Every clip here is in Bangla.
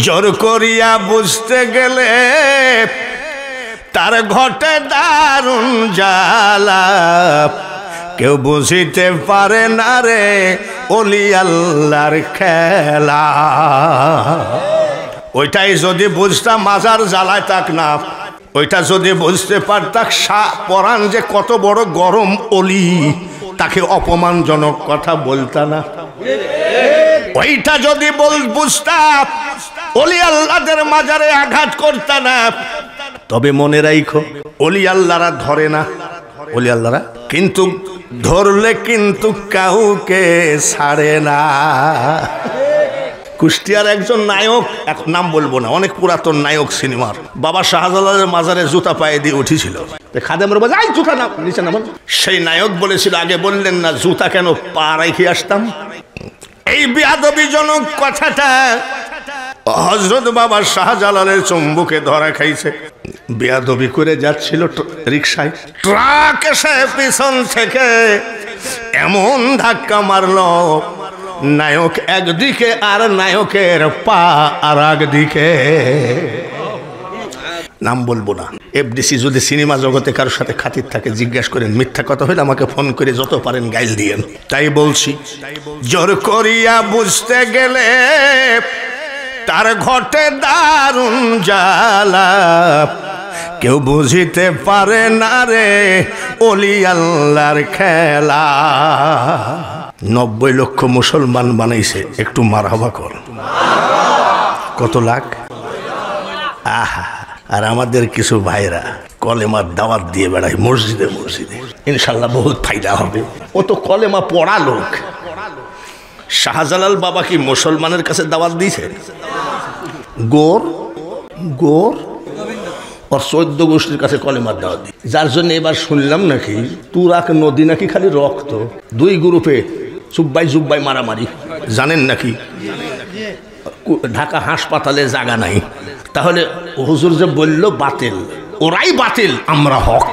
জোর করিয়া বুঝতে গেলে তার ঘটে দারুণ জ্বালা, কেউ বুঝিতে পারে না রে ওলি আল্লাহর খেলা। ওইটাই যদি বুঝতাম মাজার জ্বালায় তাক না, ওইটা যদি বুঝতে পারতাম পরাণ যে কত বড় গরম অলি, তাকে অপমানজনক কথা বলতা না। ওইটা যদি বুঝতাম অলি আল্লাহদের মাজারে আঘাত করতা না। তবে মনে রাখো অলি আল্লাহরা ধরে না, অলি আল্লাহরা কিন্তু ধরলে কিন্তু কাউকে ছাড়ে না। কুষ্টিয়ার একজন নায়ক, এক নাম বলবো না, অনেক পুরাতন নায়ক সিনেমার, বাবা শাহজালালের মাজারে জুতা পায়ে দিয়ে উঠেছিল। খাদেমরা বলে আই জুতা না নিচে নামান। সেই নায়ক বলেছিল আগে বললেন না জুতা কেন পা রেখে আসতাম। এই বেয়াদবিজনক কথাটা হযরত বাবা শাহজালালের চুম্বুকে ধরা খাইছে। বেয়াদবি করে যাচ্ছিল রিকশায়, ট্রাক এসে পিছন থেকে এমন ধাক্কা মারলো, নায়ক একদিকে আর নায়কের পা আর একদিকে। নাম বলবো না। এফডিসি যদি সিনেমা জগতে কারোর সাথে খাতির থাকে জিজ্ঞাসা করেন, মিথ্যা কথা হলে আমাকে ফোন করে যত পারেন গাইল দিয়েন। তাই বলছি জোর করিয়া বুঝতে গেলে তার ঘটে দারুণ জ্বালা, কেউ বুঝিতে পারে না রে ওলি আল্লাহর খেলা। 90 লক্ষ মুসলমান বানাইছে, একটু মারহাবা কর। কত লাখ? আহা। আর আমাদের কিছু ভাইরা কলেমার দাওয়াত দিয়ে বেড়ায় মসজিদে মসজিদে, ইনশাল্লাহ বহুত ফায়দা হবে। ও তো কলেমা পড়া লোক। শাহজালাল বাবা কি মুসলমানের কাছে দাওয়াত দিয়েছে? গোর গোর ওর 14 গোষ্ঠীর কাছে কলেমার দাওয়াত দিই, যার জন্য এবার শুনলাম নাকি তুরাক নদী নাকি খালি রক্ত, 2 গ্রুপে জুব্বাই জুব্বাই মারামারি। জানেন নাকি ঢাকা হাসপাতালে জায়গা নাই? তাহলে হুজুর যে বলল বাতিল, ওরাই বাতিল, আমরা হক।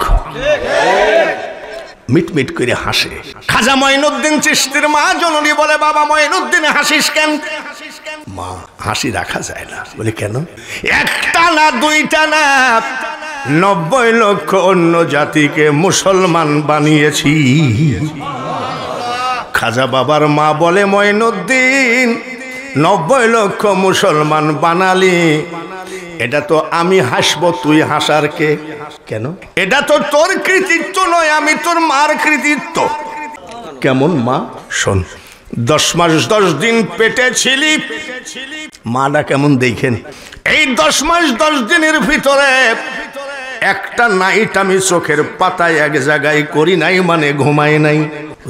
মিটমিট করে হাসে। খাজা মঈনুদ্দিন চিশতির মা জননী বলে, বাবা মঈনুদ্দিন হাসিস কেন? মা হাসি রাখা যায় না। বলে কেন? একটা না দুইটা না, 90 লক্ষ অন্য জাতিকে মুসলমান বানিয়েছি। খাজা বাবার মা বলে, মঈনুদ্দিন 90 লক্ষ মুসলমান বানালি, এটা তো আমি হাসবো, তুই হাসার কে? কেন? এটা তো তোর কৃতিত্ব নয়, আমি তোর মার কৃতিত্ব। কেমন মা? শোন, 10 মাস 10 দিন পেটে ছিলি, মাটা কেমন দেখেন। এই 10 মাস 10 দিনের ভিতরে একটা নাইট আমি চোখের পাতায় এক জায়গায় করি নাই, মানে ঘুমাই নাই।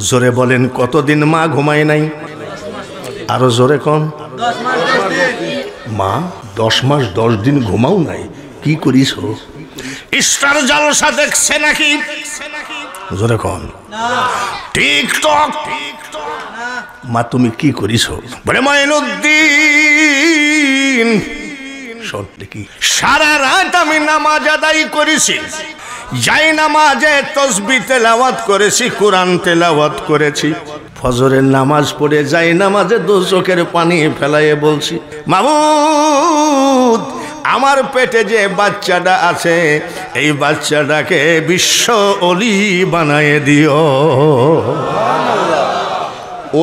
জোরে বলেন কতদিন মা ঘুমায় নাই? আরো জোরে কোন? মা 10 মাস 10 দিন ঘুমাও নাই, কি করিস? স্টার জলসা দেখছে নাকি? জোরে কোন? টিকটক? মা তুমি কি করিস? বলে মঈনুদ্দিন শোন দেখি, সারা রাত আমি নামাজ আদায় করেছি, যাই নামাজে তাসবিহ তেলাওয়াত করেছি, কোরআন তেলাওয়াত করেছি, ফজরের নামাজ পড়ে যাই নামাজে 2 চোখের পানি ফেলাইয়ে বলছি, মাবুদ আমার পেটে যে বাচ্চাটা আছে এই বাচ্চাটাকে বিশ্ব ওলি বানায় দিও।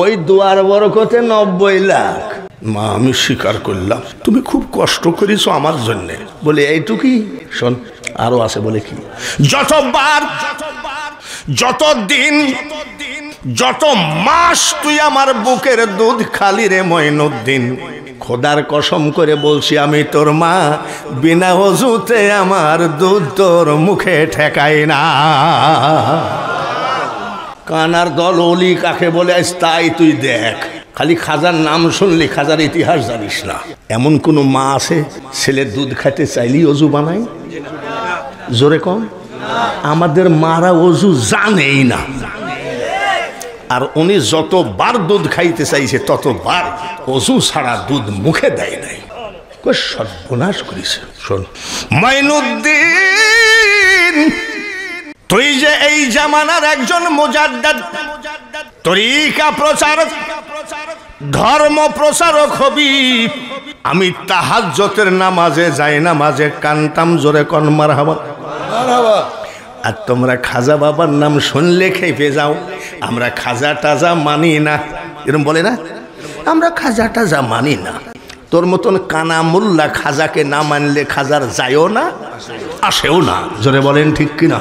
ওই দুয়ার বরকতে 90 লাখ। মা আমি স্বীকার করলাম, তুমি খুব কষ্ট করেছো আমার জন্যে। বলে এইটুকুই? শোন আরো আছে। বলে কি? যতবার, যত দিন, যত মাস তুই আমার বুকের দুধ খালি রে মঈনুদ্দিন, খোদার কসম করে বলছি আমি তোর মা, বিনা ওযুতে আমার দুধ তোর মুখে ঠেকায় না। কানার দল ওলি কাকে বলে তাই তুই দেখ। খালি খাজার নাম শুনলি, খাজার ইতিহাস জানিস না। এমন কোন মা আছে ছেলের দুধ খাইতে চাইলেই অজু বানায়? জোরে কম। আমাদের মারা অজু জানেই না। আর উনি যতবার দুধ খাইতে চাইছে ততবার অজু ছাড়া দুধ মুখে দেয় নাই। সর্বনাশ করিস। শোন মঈনুদ্দিন, তুই যে এই জামানার একজন মুজাদ্দিদ, তরিকা প্রচারক, ধর্ম প্রচারক হবি, আমি তাহাজ্জুদের নামাজে যাই, নামাজে কানতাম, জোরে কোন মারহাবা। আর তোমরা খাজা বাবার নাম শুনলে খেপে যাও, আমরা খাজা টাজা মানি না, এরকম বলে না, আমরা খাজা টাজা মানি না। তোর মতন কানা মোল্লা খাজাকে না মানলে খাজার যায়ও না, আসেও না, জোরে বলেন ঠিক কিনা?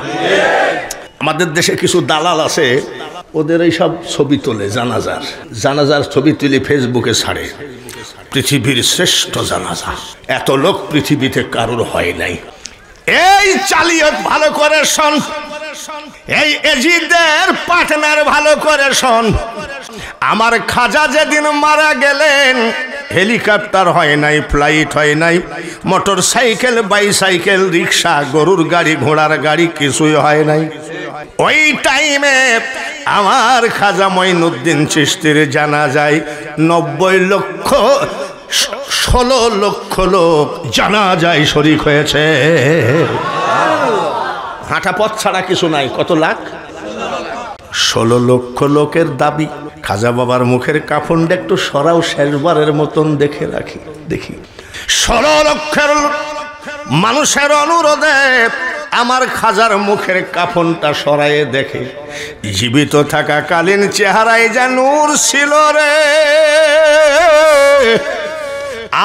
আমাদের দেশে কিছু দালাল আছে, ওদের এই সব ছবি তোলে, জানাজার ছবি তুলে ফেসবুকে ছাড়ে, পৃথিবীর শ্রেষ্ঠ জানাজা, এত লোক পৃথিবীতে কারোর হয় নাই। এই চালিয়ত ভালো করে শোন, এই এজিদের পার্টনার ভালো করে শোন, আমার খাজা যেদিন মারা গেলেন হেলিকপ্টার হয় নাই, ফ্লাইট হয় নাই, মোটর সাইকেল, বাইসাইকেল, রিক্সা, গরুর গাড়ি, ঘোড়ার গাড়ি কিছুই হয় নাই। ওই টাইমে আমার খাজা মঈনুদ্দিন চিশতির জানাজায় 16 লক্ষ লোক জানাজায় শরীক হয়েছে। হাঁটা পথ ছাড়া কিছু নাই। কত লাখ? 16 লক্ষ লোকের দাবি। খাজা বাবার মুখের কাফনটা একটু সরাও, শেষবারের মতন দেখে রাখি, দেখি। 16 লক্ষের মানুষের অনুরোধে আমার খাজার মুখের কাফনটা সরায়ে দেখে, জীবিত থাকাকালীন চেহারায় যা নূর ছিল রে,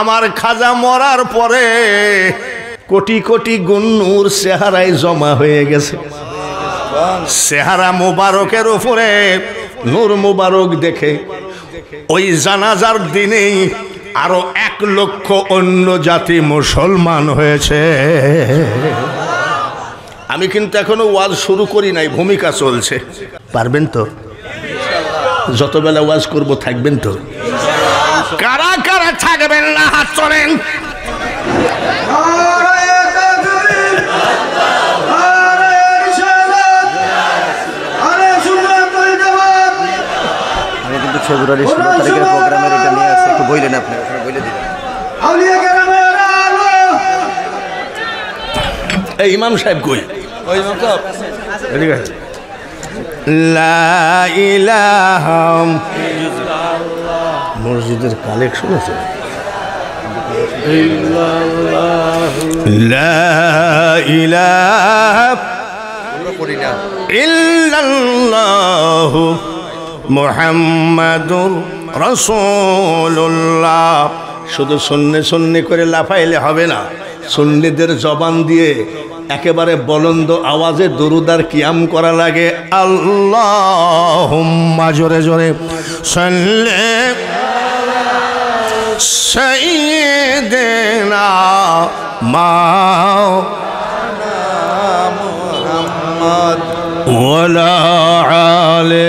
আমার খাজা মরার পরে কোটি কোটি গুণ নূর চেহারায় জমা হয়ে গেছে। চেহারা মুবারকের উপরে নূর মুবারক দেখে ওই জানাজার দিনেই আরো 1 লক্ষ অন্য জাতি মুসলমান হয়েছে। আমি কিন্তু এখনো ওয়াজ শুরু করি নাই, ভূমিকা চলছে। পারবেন তো? যত বেলা ওয়াজ করব থাকবেন তো? কারা কারা থাকবেন না হাত তোলেন। আমি কিন্তু ফেব্রুয়ারি 16 তারিখের প্রোগ্রামের এটা নিয়ে আসছে, একটু বললেন আপনি, বলে দিলেন। এই ইমাম সাহেব কই? ওই ইমাম সাহেব ঠিক আছে। লা ইলাহা মসজিদের কালেকশন আছে। লা ইলাহা ইল্লাল্লাহু মুহাম্মাদুর রাসূলুল্লাহ। শুধু সুন্নি করে লাফাইলে হবে না, সুন্নিদের জবান দিয়ে একেবারে বলন্দ আওয়াজে দরুদার কিয়াম করা লাগে। আল্লাহুম্মা, জোরে জোরে, সাল্লি সাইয়্যিদিনা মুহাম্মদ ওয়ালা আলি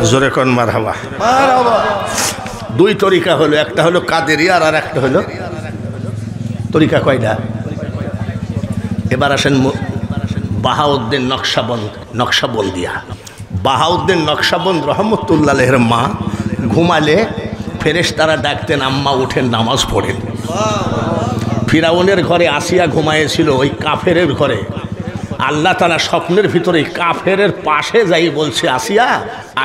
জোরে কোন মারহাবা। দুই তরিকা হলো, একটা হলো কাদেরিয়া আর একটা হলো তরিকা। কয়টা? এবার আসেন বাহাউদ্দিন নকশবন্দিয়া। বাহাউদ্দিন নকশবন্দ রহমতুল্লাহের মা ঘুমালে ফেরেশতারা ডাকতেন, আম্মা উঠেন নামাজ পড়েন। ফিরাউনের ঘরে আসিয়া ঘুমায়েছিল, ওই কাফেরের ঘরে আল্লাহ তাআলা স্বপ্নের ভিতরে কাফেরের পাশে যাই বলছে, আসিয়া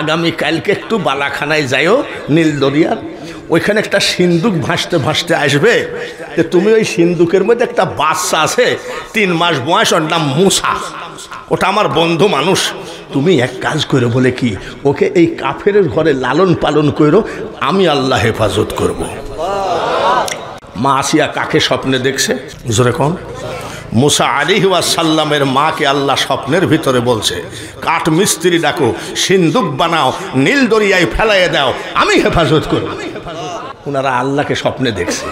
আগামী কালকে একটু বালাখানায় যাইও নীল দরিয়ার, ওইখানে একটা সিন্দুক ভাসতে ভাসতে আসবে, যে তুমি ওই সিন্দুকের মধ্যে একটা বাচ্চা আছে 3 মাস বয়স, ওর নাম মুসা, ওটা আমার বন্ধু মানুষ, তুমি এক কাজ করে বলে কি ওকে এই কাফেরের ঘরে লালন পালন করো, আমি আল্লাহ হেফাজত করব। মা আসিয়া কাকে স্বপ্নে দেখছে? জোরে কোন? মুসা আলাইহিস সালামের মাকে আল্লাহ স্বপ্নের ভিতরে বলছে, কাঠ মিস্ত্রি ডাকো, সিন্দুক বানাও, নীল দরিয়ায় ফেলাইয়ে দাও, আমি হেফাজত করব। ওনারা আল্লাহকে স্বপ্নে দেখছে।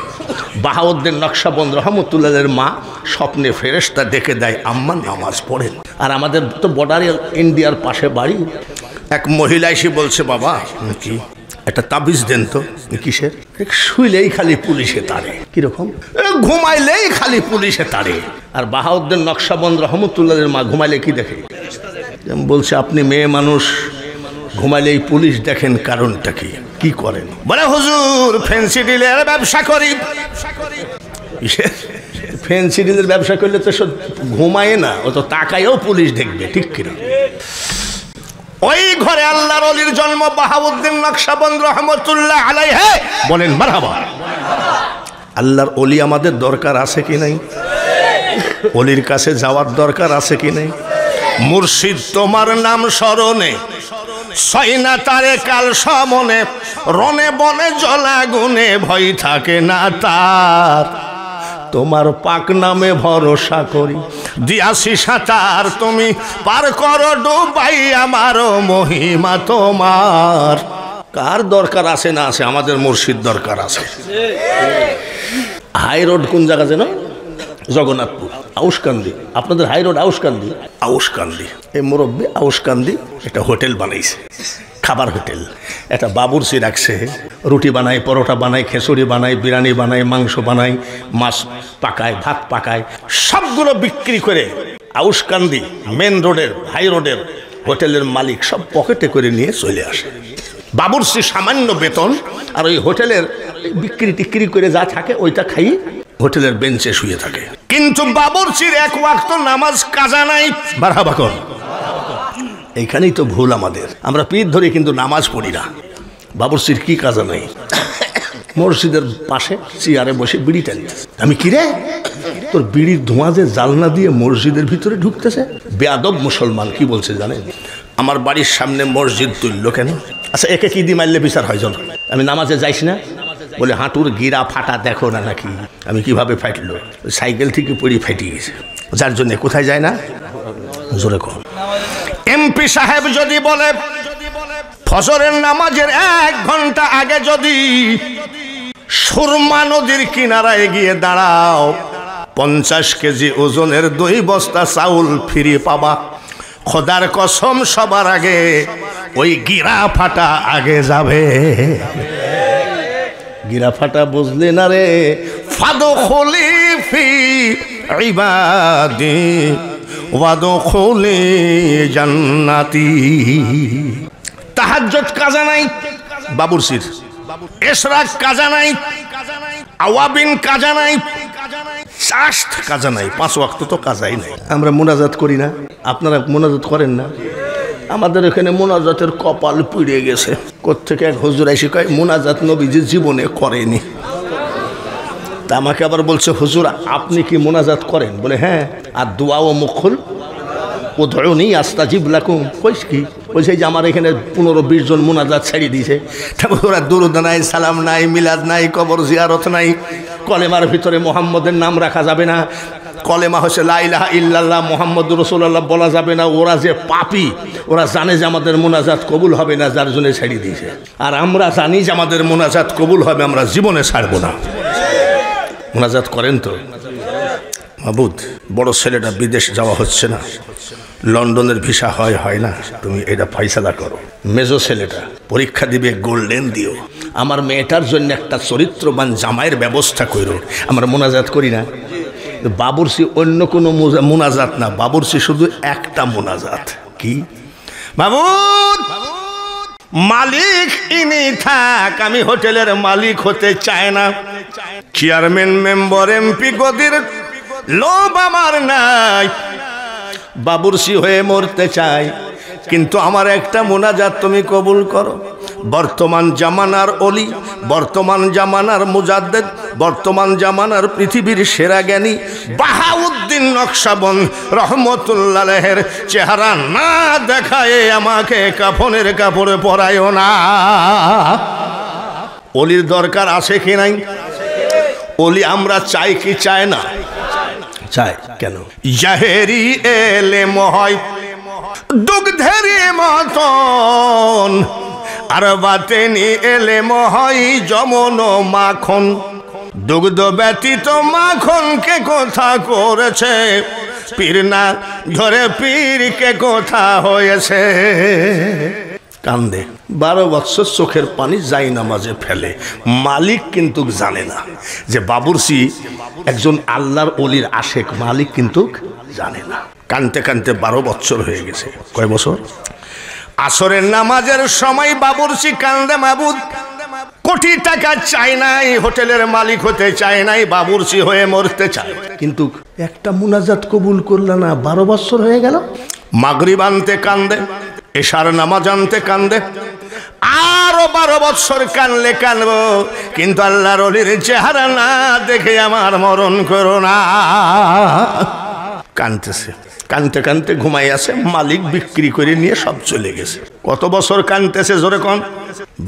বাহাউদ্দিন নকশবন্দ রহমতুল্লাহের মা স্বপ্নে ফেরেশতা ডেকে দেয়, আম্মা নামাজ পড়েন। আর আমাদের তো বর্ডারে ইন্ডিয়ার পাশে বাড়ি। এক মহিলা এসে বলছে, বাবা কি একটা তাবিজ দেন তো। কিসের? শুইলেই খালি পুলিশে তাড়ে। কিরকম? ঘুমাইলেই খালি পুলিশে তাড়ে। আর বাহাউদ্দিন নকশবন্দ রহমতুল্লাহের মা ঘুমাইলে কি দেখে? বলছে, আপনি মেয়ে মানুষ, ঘুমাইলেই পুলিশ দেখেন, কারণটা কি? কি করেন? বলে, হুজুর ফ্যান্সি ডিলের ব্যবসা করি। ফ্যান্সি ডিলের ব্যবসা করলে তো ঘুমায় না, ও তো তাকায়ও পুলিশ দেখবে, ঠিক কিনা? ওই ঘরে আল্লাহর ওলির জন্ম। বাহাউদ্দিন নকশবন্দ রহমতুল্লাহ আলাইহি বলেন মারহাবা। আল্লাহর ওলি আমাদের দরকার আছে কি নাই? ওলির কাছে যাওয়ার দরকার আছে কি নাই? মুর্শিদ তোমার নাম স্মরণে, সয়না তারে কাল সমনে, রনে বনে জলাগুনে ভয় থাকে না তার। তোমার পাক নামে ভরসা করি, দিয়াছি সাঁতার, তুমি পার করো ডুবাই আমার মহিমা তোমার। কার দরকার আছে না আছে? আমাদের মুর্শিদ দরকার আছে। হাই রোড কোন জায়গা যেন? জগন্নাথপুর, আউশকান্দি। আপনাদের হাই রোড আউশকান্দি। আউশকান্দি এই মুরব্বী আউশকান্দি একটা হোটেল বানাইছে, খাবার হোটেল। একটা বাবুর্চি রাখছে, রুটি বানায়, পরোটা বানায়, খিচুড়ি বানায়, বিরিয়ানি বানায়, মাংস বানায়, মাছ পাকায়, ভাত পাকায়, সবগুলো বিক্রি করে আউশকান্দি মেন রোডের হাই রোডের হোটেলের মালিক সব পকেটে করে নিয়ে চলে আসে। বাবুর্চি সামান্য বেতন, আর ওই হোটেলের বিক্রি টিক্রি করে যা থাকে ওইটা খাই হোটেলের বেঞ্চে শুয়ে থাকে। কিন্তু বাবুর্চির এক ওয়াক্ত নামাজ কাজা নাই। মারহাবা কর। এইখানেই তো ভুল আমাদের, আমরা পীর ধরে কিন্তু নামাজ পড়ি না। বাবুর্চির কি কাজা নাই? মসজিদের পাশে চেয়ারে বসে বিড়ি টানতেছে। আমি কি রে, তোর বিড়ির ধোঁয়া যে জালনা দিয়ে মসজিদের ভিতরে ঢুকতেছে। বেয়াদব মুসলমান কি বলছে জানেন? আমার বাড়ির সামনে মসজিদ তুলল কেন? আচ্ছা, একে কি দিয়ে মারলে বিচার হয়? জন আমি নামাজে যাইস না বলে হাঁটুর গিরা ফাটা দেখো না নাকি? আমি কিভাবে ফাটলো? সাইকেল থেকে পড়ি ফাটি গেছে, যার জন্য কোথায় যায় না। জোরে কর। এমপি সাহেব যদি বলে ফজরের নামাজের 1 ঘন্টা আগে যদি সুরমা নদীর কিনারায় গিয়ে দাঁড়াও, 50 কেজি ওজনের 2 বস্তা চাউল ফিরে পাবা। খোদার কসম সবার আগে ওই গিরা ফাটা আগে যাবে। গিরা ফাটা বুঝলি না রে? ফাদখুলি ফি ইবাদি ওয়াদখুলি জান্নাতি। তাহাজ্জুদ কাজা নাই বাবুর্চির, ইশরাক কাজা নাই, আওয়াবিন কাজা নাই, চাষ্ট কাজা নাই, 5 ওয়াক্ত তো কাজাই নাই। আমরা মুনাজাত করি না, আপনারা মুনাজাত করেন না? আমাদের এখানে মুনাজাতের কপাল পুড়ে গেছে। কোত্থেকে এক হুজুর এসে কয় মুনাজাত নবীজি জীবনে করেনি। তা আমাকে আবার বলছে, হুজুর আপনি কি মুনাজাত করেন? বলে হ্যাঁ। আর দোয়া ও মুখুল উদউনি আস্তাজিব লাকুম। কইস কি? বলছে যে আমার এখানে 15-20 জন মুনাজাত ছেড়ে দিয়েছে। তারপর ওরা দুরুদ নাই, সালাম নাই, মিলাদ নাই, কবর জিয়ারত নাই। কলেমার ভিতরে মোহাম্মদের নাম রাখা যাবে না। কলেমা হচ্ছে লা ইলাহা ইল্লাল্লাহ মুহাম্মাদুর রাসূলুল্লাহ বলা যাবে না। ওরা যে পাপী, ওরা জানে যে আমাদের মোনাজাত কবুল হবে না, যার জন্য ছেড়ে দিয়েছে। আর আমরা জানি যে আমাদের মোনাজাত কবুল হবে, আমরা জীবনে ছাড়বো না। মোনাজাত করেন তো? মাবুদ, বড় ছেলেটা বিদেশ যাওয়া হচ্ছে না, লন্ডনের ভিসা হয় না, তুমি এটা ফয়সালা করো। মেজো ছেলেটা পরীক্ষা দিবে, গোল্ডেন দিও। আমার মেয়েটার জন্য একটা চরিত্রবান জামাইয়ের ব্যবস্থা করো। আমরা মোনাজাত করি না? বাবুর্চি অন্য কোনো মোনাজাত না, বাবুর্চি শুধু একটা মোনাজাত। কি? মাবুদ মালিক ইনি থাক, আমি হোটেলের মালিক হতে চাই না। চেয়ারম্যান মেম্বার এমপি গদির লোভ আমার নাই। বাবুর্চি হয়ে মরতে চাই, কিন্তু আমার একটা মোনাজাত তুমি কবুল করো। বর্তমান জামানার অলি, বর্তমান জামানার মুজাদ্দেদ, বর্তমান জামানার পৃথিবীর সেরা জ্ঞানী বাহাউদ্দিন নকশবন্দ রহমতুল্লাহ আলাইহির চেহারা না দেখায় আমাকে কাফনের কাপড়ে পরায়ও না। অলির দরকার আছে কি নাই? অলি আমরা চাই কি চাই না? চাই। কেন? জাহেরি এলেম হয় দুগ্ধের মতন, আর বাতেনি এলেম হয় যমন মাখন। দুগ্ধ ব্যতীত মাখন কে কথা করেছে, পীর না ধরে পীর কে কথা হয়েছে। কান্দে 12 বছর চোখের পানি যাই নামাজে ফেলে। মালিক কিন্তু জানে না যে বাবুর্চি একজন আল্লাহর ওলির আশেক। মালিক কিন্তু জানে না। কানতে কানতে 12 বছর হয়ে গেছে। কয় বছর? আসরের নামাজের সময় বাবুর্চি কান্দে, মাবুদ কোটি টাকা চাই নাই, হোটেলের মালিক হতে চায় নাই, বাবুর্চি হয়ে মরতে চায়, কিন্তু একটা মুনাজাত কবুল করল না। 12 বছর হয়ে গেল। মাগরিব আনতে কান্দে, এশার নামাজ আনতে কান্দে, আরো 12 বছর কানলে কানবো, কিন্তু আল্লাহর ওলির চেহারা না দেখে আমার মরণ করো না। কানতেছে, কানতে কানতে ঘুমাই আছে, মালিক বিক্রি করে নিয়ে সব চলে গেছে। কত বছর কানতেছে জোরে কোন?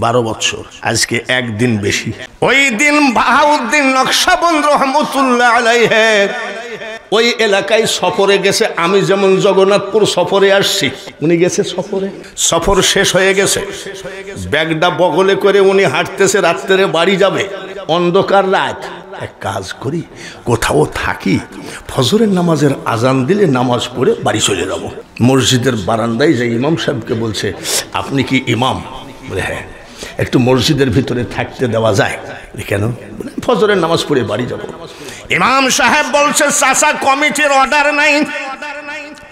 12 বছর। আজকে একদিন বেশি। ওই দিন বাহাউদ্দিন নকশবন্দ রহমতুল্লাহ আলাইহি ওই এলাকায় সফরে গেছে। আমি যেমন জগন্নাথপুর সফরে আসছি, উনি গেছে সফরে। সফর শেষ হয়ে গেছে, ব্যাগটা বগলে করে উনি হাঁটতেছে, রাত্রে বাড়ি যাবে, অন্ধকার রাত। এক কাজ করি, কোথাও থাকি, ফজরের নামাজের আজান দিলে নামাজ পড়ে বাড়ি চলে যাব। মসজিদের বারান্দায় যে ইমাম সাহেবকে বলছে, আপনি কি ইমাম? বলে হ্যাঁ। একটু মসজিদের ভিতরে থাকতে দেওয়া যায়? কেন? বলে ফজরের নামাজ পড়ে বাড়ি যাব। ইমাম সাহেব বলছে, চাচা কমিটির অর্ডার নাই,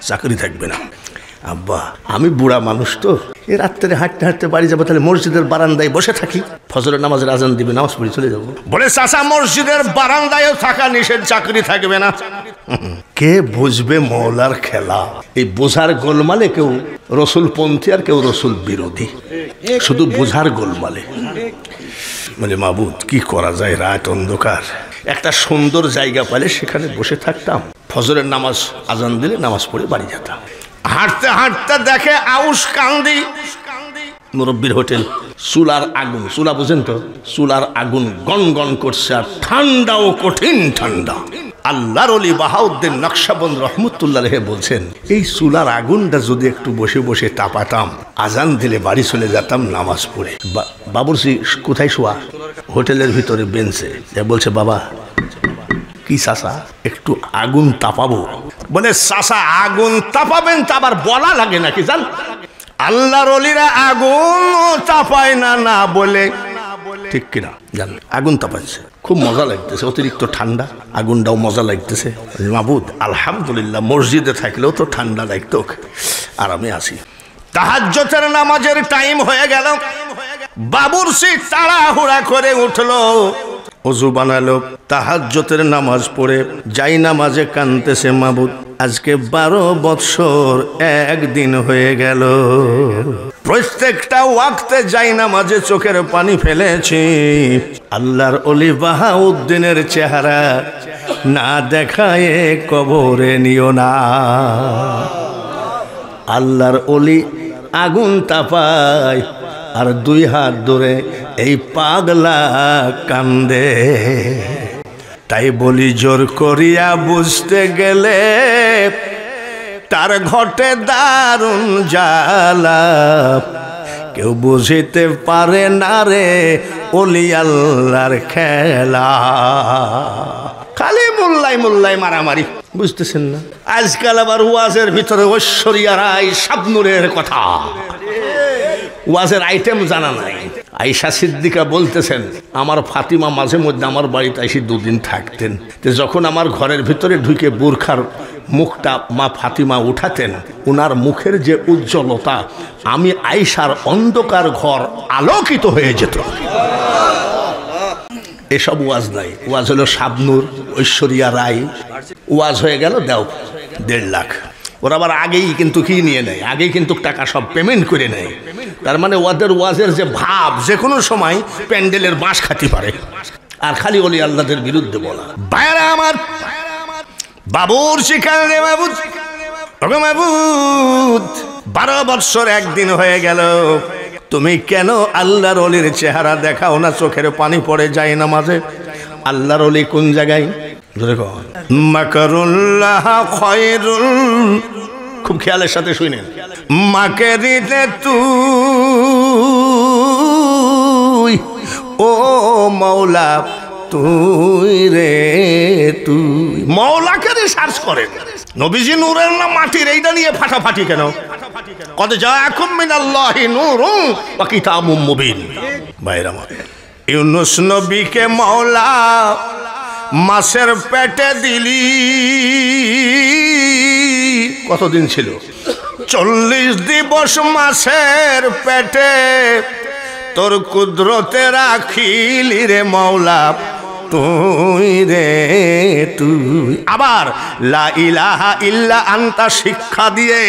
চাকরি থাকবে না। আব্বা আমি বুড়া মানুষ তো, এ রাত্রে হাঁটতে হাঁটতে বাড়ি যাবো, তাহলে মসজিদের বারান্দায় বসে থাকি, ফজরের নামাজের আজান দিবে, নামাজ পড়ে চলে যাবো। বলে চাচা মসজিদের বারান্দায়ও থাকা নিষেধ, চাকরি থাকবে না। কে বুঝবে মৌলার খেলা? এই বোঝার গোলমালে কেউ রসুলপন্থী আর কেউ রসুল বিরোধী, শুধু বোঝার গোলমালে। বলে মাবুদ কি করা যায়, রাত অন্ধকার, একটা সুন্দর জায়গা পেলে সেখানে বসে থাকতাম, ফজরের নামাজ আজান দিলে নামাজ পড়ে বাড়ি যেতাম। হাঁটতে হাঁটতে দেখে আউশ কান্দি মুরব্বীর হোটেল, চুলার আগুন, চুলা বুঝেন তো, চুলার আগুন গন গন করছে, আর ঠান্ডাও কঠিন ঠান্ডা। আল্লাহর ওলি বাহাউদ্দিন নকশবন্দ রহমতুল্লাহ আলাইহি বলছেন, এই চুলার আগুনটা যদি একটু বসে বসে তাপাতাম, আজান দিলে বাড়ি চলে যেতাম নামাজ পড়ে। বাবুর্চি কোথায় শোয়া? হোটেলের ভিতরে বেঞ্চে। বলছে বাবা কি চাচা একটু আগুন তাপাবো? বলে চাচা আগুন তাপাবেন তা আবার বলা লাগে নাকি? জান আল্লাহর ওলিরা আগুন তাপায় না, না বলে, ঠিক কিনা? জান আগুন তাপাচ্ছে, খুব মজা লাগতেছে, অতিরিক্ত ঠান্ডা, আগুনটাও মজা লাগতেছে। মাবুদ আলহামদুলিল্লাহ, মসজিদে থাকলেও তো ঠান্ডা লাগতো, আরামে আছি। তাহাজ্জুদের নামাজের টাইম হয়ে গেল, বাবুর্চি তাড়াহুড়া করে উঠলো, ওযু বানালো, তাহাজ্জুদের নামাজ পড়ে যাই নামাজে কানতেছে, মাবুদ আজকে 12 বছর একদিন হয়ে গেল, প্রত্যেকটা ওয়াক্তে যাই নামাজে চোখের পানি ফেলেছি। আল্লাহর ওলি বাহাউদ্দিনের চেহারা না দেখায় কবরে নিও না। আল্লাহর ওলি আগুন তাপায় আর 2 হাত ধরে এই পাগলা কান্দে। তাই বলি জোর করিয়া বুঝতে গেলে তার ঘটে দারুণ জ্বালা, কেউ বুঝিতে পারে না রে ওলি আল্লাহর খেলা। খালি মোল্লাই মোল্লাই মারামারি, বুঝতেছেন না? আজকাল আবার ওয়াজের ভিতরে ঐশ্বরিয়া রায় শাবনুরের কথা, ওয়াজের আইটেম জানা নাই। আয়েশা সিদ্দিকা বলতেছেন, আমার ফাতিমা মাঝে মধ্যে আমার বাড়িতে এসে 2 দিন থাকতেন, তো যখন আমার ঘরের ভিতরে ঢুকে বোরখার মুখটা মা ফাতিমা উঠাতেন, ওনার মুখের যে উজ্জ্বলতা, আমি আয়েশার অন্ধকার ঘর আলোকিত হয়ে যেত। এসব ওয়াজ নাই, ওয়াজ হলো শাবনুর, ঐশ্বরিয়া রায়, ওয়াজ হয়ে গেল দাও 1.5 লাখ। ওরা আবার আগেই কিন্তু কি নিয়ে নেয়, আগেই কিন্তু টাকা সব পেমেন্ট করে নেয়। তার মানে ওদের ওয়াজের যে ভাব, যে কোনো সময় প্যান্ডেলের বাঁশ খাতি পারে, আর খালি ওলি আল্লাহদের বিরুদ্ধে বলা। বাইরে আমার বাবুর শিকার রে মাবুদ, ওগো মাবুদ 12 বছর একদিন হয়ে গেল, তুমি কেন আল্লাহর ওলির চেহারা দেখাও না? চোখের পানি পড়ে যায় না মাঝে। আল্লাহর ওলি কোন জায়গায়? মাকরুল্লাহ খায়রুল, খুব খেয়ালের সাথে শুনেন, মাকেরিতে তুই ও মাওলা, তুই রে তুই। মাওলাকে সার্চ করেন, নবীজি নূরের না মাটির, এইটা নিয়ে ফাটাফাটি কেন? কদ জাআকুম মিনাল্লাহি নূরুন ওয়া কিতাবুম মুবিন। ভাইরা আমার, ইউনূস নবীকে মাওলা মাছের পেটে দিলি, কতদিন ছিল? 40 দিবস মাছের পেটে, তোর কুদরতে রাখিলি রে মাওলা, তুই রে তুই। আবার লা ইলাহা ইল্লা আনতা শিক্ষা দিয়ে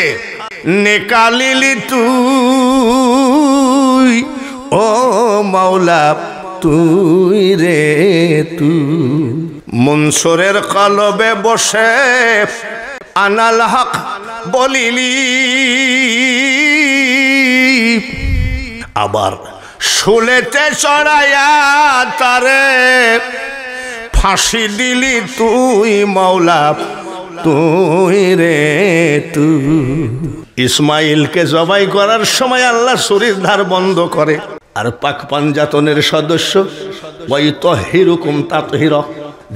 নিকালিলি তুই ও মাওলা তুই রে তুই মনসুরের কলবে বসে আনাল হক বলিলি আবার শুলেতে চড়াইয়া তারে ফাঁসি দিলি তুই মাওলা তুই রে তুই ইসমাইলকে জবাই করার সময় আল্লাহ শরীর ধার বন্ধ করে আর পাক পাঞ্জাতনের সদস্য ওই তহিরুকুম তাতহির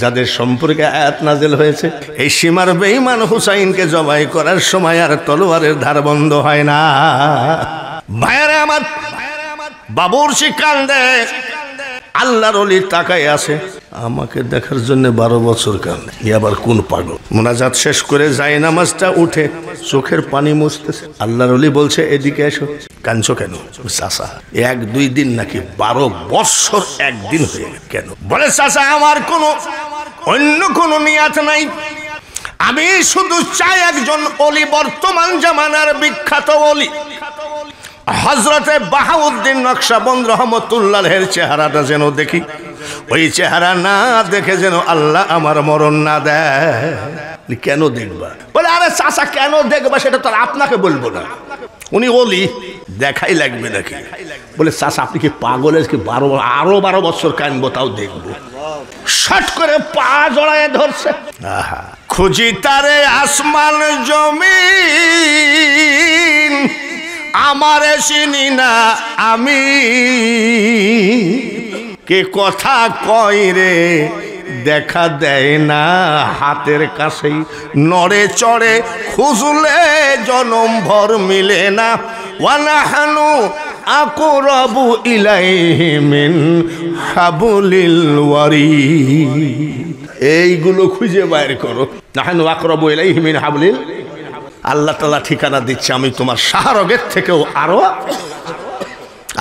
যাদের সম্পর্কে আয়াত নাজিল হয়েছে এই সীমার বেঈমান হুসাইনকে জবাই করার সময় আর তলোয়ারের ধার বন্ধ হয় না। ভাইরা আমার বাবুর্চি কান্দে আল্লাহর ওলি তাকায় আছে আমাকে দেখার জন্য 12 বছর কান্দে আবার কোন পাগল মোনাজাত শেষ করে যায় নামাজটা উঠে চোখের পানি মুছতেছে আল্লাহর ওলি বলছে এদিকে এসো কাঁদছো কেন চাচা 1-2 দিন নাকি 12 বছর একদিন হয়ে গেল কেন বলে চাচা আমার কোনো অন্য কোনো নিয়াত নাই আমি শুধু চাই একজন ওলি বর্তমান জামানার বিখ্যাত ওলি হযরতে বাহাউদ্দিন নকশবন্দ রহমতুল্লাহের চেহারাটা যেন দেখি ওই চেহারা না দেখে যেন আল্লাহ আমার মরণ না দেয়। কেন দেখবা বলে আরে চাচা কেন দেখবা সেটা তো আপনাকে বলবো না উনি ওলি দেখাই লাগবে নাকি বলে চাচা আপনি কি পাগলের কি 12 বছর কানবো তাও দেখবো শট করে পা জড়ায় ধরছে আহা খুঁজি তারে আসমান জমিন আমারে চিনি না আমি কে কথা কয় রে দেখা দেয় না হাতের কাছেই নড়ে চড়ে খুঁজলে জনম ভর মিলে না ওয়ানাহানু আকরাবু ইলাইহি মিন হাবলিল ওয়ারিদ এইগুলো খুঁজে বাইর করো নাহানু আকরাবু ইলাইহি মিন হাবলিল আল্লাহ তাআলা ঠিকানা দিচ্ছে আমি তোমার শাহরগের থেকেও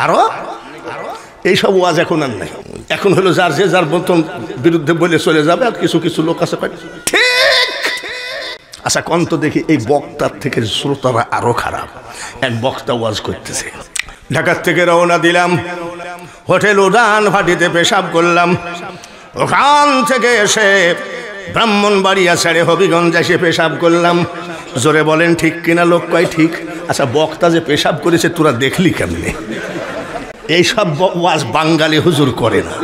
আরো এইসব ওয়াজ এখন আর নাই এখন হলো যার যে যার মতন বিরুদ্ধে বলে চলে যাবে আর কিছু কিছু লোক আছে ঠিক আচ্ছা কন্ত দেখি এই বক্তার থেকে শ্রোতারা আরো খারাপ এক বক্তা ওয়াজ করতেছে ঢাকার থেকে রওনা দিলাম হোটেল উড়ান ভাটিতে পেশাব করলাম ওখান থেকে এসে ব্রাহ্মণবাড়িয়া ছেড়ে হবিগঞ্জ এসে পেশাব করলাম জোরে বলেন ঠিক কিনা লোক কয় ঠিক আচ্ছা বক্তা যে পেশাব করেছে তোরা দেখলি কেমনে এইসব ওয়াজ বাঙালি হুজুর করে না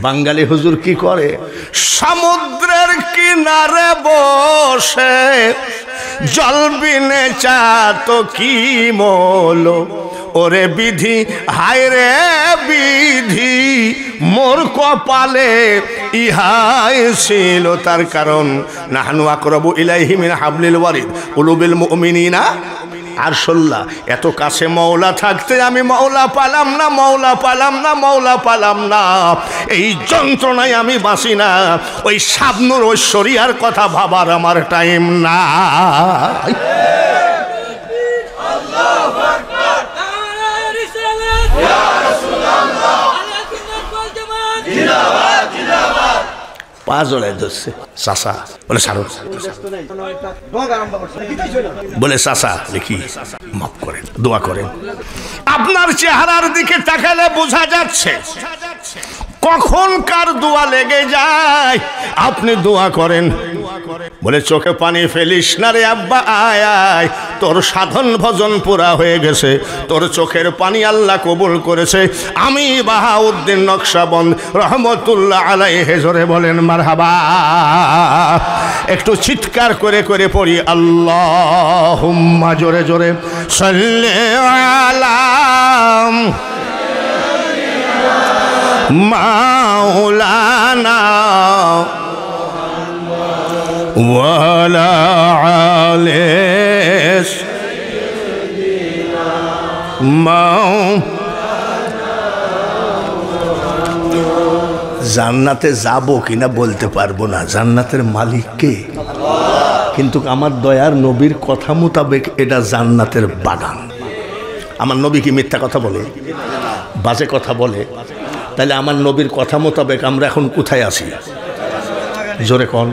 বাঙালি হুজুর কি করে সমুদ্রের কিনারে বসে জল বিনে চা তো কি মলো ওরে বিধি হায় রে বিধি মোর কপালে ইহাই ছিল তার কারণ নাহানু আকরাবু ইলাইহি মিন হাবলিল ওয়ারিদ কুলুবিল মুমিনিনা আর সল্লা এত কাছে মওলা থাকতে আমি মওলা পালাম না এই যন্ত্রণায় আমি বাঁচি না ওই শাবনুর ঐশ্বরিয়ার কথা ভাবার আমার টাইম না পা জড়ায় ধরছে চাচা বলে সারো বলে চাচা দেখি মাফ করেন দোয়া করেন আপনার চেহারার দিকে তাকালে বোঝা যাচ্ছে কখন কার দোয়া লেগে যায় আপনি দোয়া করেন বলে চোখে পানি ফেলিস না রে আব্বা আয় আয় তোর সাধন ভজন পুরা হয়ে গেছে তোর চোখের পানি আল্লাহ কবুল করেছে আমি বাহাউদ্দিন নকশবন্দ রহমতুল্লাহ আলাইহি জোরে বলেন মারহাবা একটু চিৎকার করে করে পড়ি আল্লাহুম্মা জোরে জোরে সাল্লি আলা মাওলানা ওয়ালা আলিস জান্নাতে যাব কিনা বলতে পারবো না জান্নাতের মালিক কে কিন্তু আমার দয়ার নবীর কথা মোতাবেক এটা জান্নাতের বাগান আমার নবী কি মিথ্যা কথা বলে বাজে কথা বলে তাহলে আমার নবীর কথা মোতাবেক আমরা এখন কোথায় আছি জোরে কোন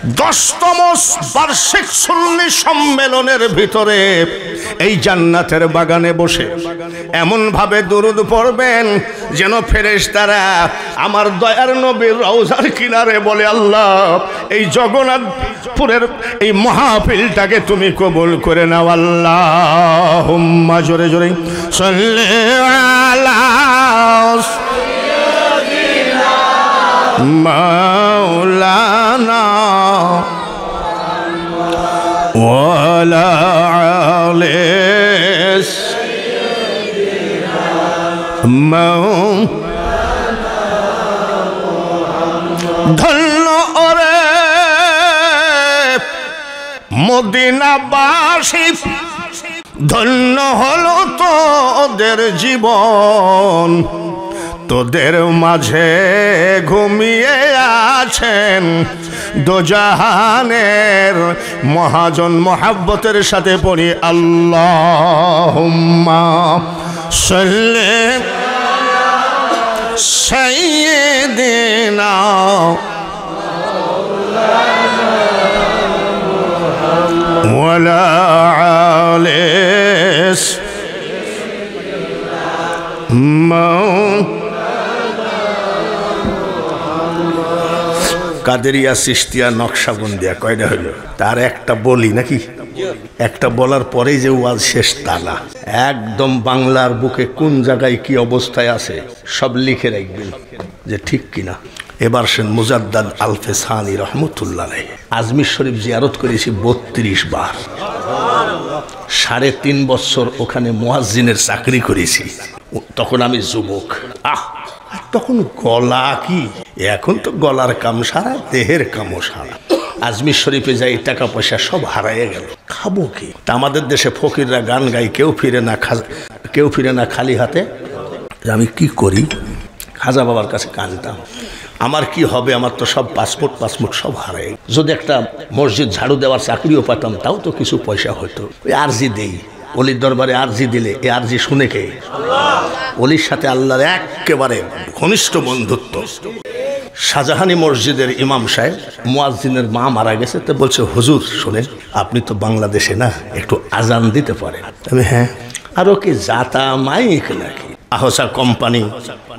10তম বার্ষিক সুন্নি সম্মেলনের ভিতরে এই জান্নাতের বাগানে বসে এমন ভাবে দুরূদ পড়বেন যেন ফেরেশতারা আমার দয়ার নবীর রওজার কিনারে বলে, আল্লাহ এই জগন্নাথপুরের এই মাহফিলটাকে তুমি কবুল করে নাও। আল্লাহুম্মা, জোরে জোরে সাল্লি আলা মাওলানা ওয়ালা আলিস ধন্য ওরে মদিনাবাসী, ধন্য হলো তোদের জীবন, তোদের মাঝে ঘুমিয়ে আছেন দোজাহানের মহাজন। মোহাব্বতের সাথে পড়ি আল্লাহুম্মা সাল্লি সাইয়্যিদিনা ওয়ালা আলিস কাদেরিয়া চিশতিয়া নকশাবন্দিয়া কয়টা হলো? তার একটা বলি নাকি? একটা বলার পরেই যে ওয়াজ শেষ তা না, একদম বাংলার বুকে কোন জায়গায় কি অবস্থায় আছে সব লিখে রাখবেন যে ঠিক কিনা। এবার সেন মুজাদ্দাদ আলফে সানি রহমতুল্লাহ আলাইহি আজমির শরীফ জিয়ারত করেছি 32 বার। 3.5 বছর ওখানে মুয়াজ্জিনের চাকরি করেছি। তখন আমি যুবক, তখন গলা কি, এখন তো গলার কাম সারা, দেহের কামও সারা। আজমির শরীফে যাই টাকা পয়সা সব হারাইয়া গেল, খাবো কি? তা আমাদের দেশে ফকিররা গান গাই, কেউ ফিরে না খালি হাতে। আমি কি করি? খাজা বাবার কাছে কানতাম, আমার কি হবে? আমার তো সব পাসপোর্ট সব হারাই। যদি একটা মসজিদ ঝাড়ু দেওয়ার চাকরিও পেতাম তাও তো কিছু পয়সা হতো। ওই আরজি দেই, অলির দরবারে আরজি দিলে এ আরজি শুনে কে? অলির সাথে আল্লাহর একেবারে ঘনিষ্ঠ বন্ধুত্ব। শাহজাহানি মসজিদের ইমাম সাহেব, মুয়াজ্জিনের মা মারা গেছে, তো বলছে হুজুর শোনেন, আপনি তো বাংলাদেশে না, একটু আজান দিতে পারেন? আমি হ্যাঁ। আরও কি জাতা মাইক নাকি? আহসা কোম্পানি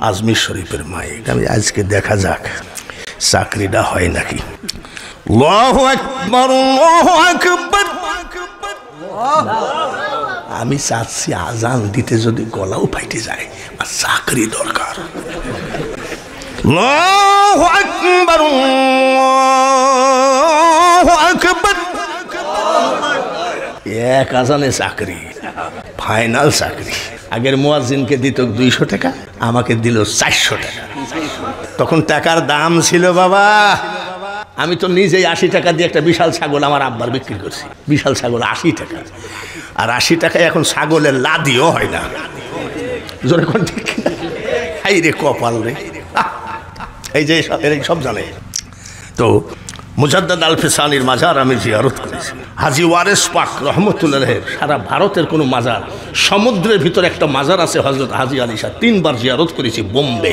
আজমির শরীফের মাইক। আমি আজকে দেখা যাক চাকরিটা হয় নাকি। আল্লাহু আকবার, আল্লাহু আকবার। আমি চাচ্ছি আজান দিতে যদি গলাও ফাইটে যায়, আর চাকরি দরকার। আল্লাহু আকবার, আল্লাহু আকবার। এক আজানে চাকরি, ফাইনাল চাকরি। আগের মুয়াজ্জিনকে দিত 200 টাকা, আমাকে দিল 400 টাকা। তখন টাকার দাম ছিল বাবা। আমি তো নিজেই 80 টাকা দিয়ে একটা বিশাল ছাগল আমার আব্বার বিক্রি করছি। বিশাল ছাগল 80 টাকা, আর 80 টাকায় এখন ছাগলের লাদিও হয় না। জোরে কোন ঠিক হাই রে কপাল রে। এই যে সব জানে তো। মুজাদ্দাদ আলফে সানির মাজার আমি জিয়ারত করেছি। হাজী ওয়ারেস পাক রহমতুল্লাহের সারা ভারতের কোনো মাজার, সমুদ্রের ভিতরে একটা মাজার আছে হযরত হাজী আলী শাহ, 3 বার জিয়ারত করেছি বোম্বে।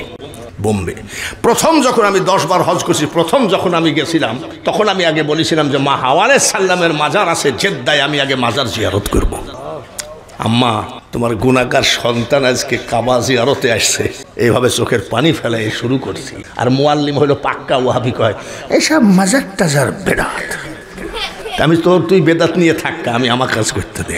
প্রথম যখন আমি 10 বার হজ করছি, প্রথম যখন আমি গেছিলাম তখন আমি আগে বলেছিলাম যে মা হাওয়ারে সাল্লামের মাজার আছে জেদ্দায়, আমি আগে মাজার জিয়ারত করব। আম্মা, তোমার গুনাহগার সন্তান আজকে কাবা জিয়ারতে আসছে, এইভাবে চোখের পানি ফেলাই শুরু করছি। আর মুআল্লিম হলো পাক্কা ওয়াহাবি, কয় এইসব মাজার টাজার বেদাত। আমি তো তুই বেদাত নিয়ে থাক্কা, আমি আমার কাজ করতে দে।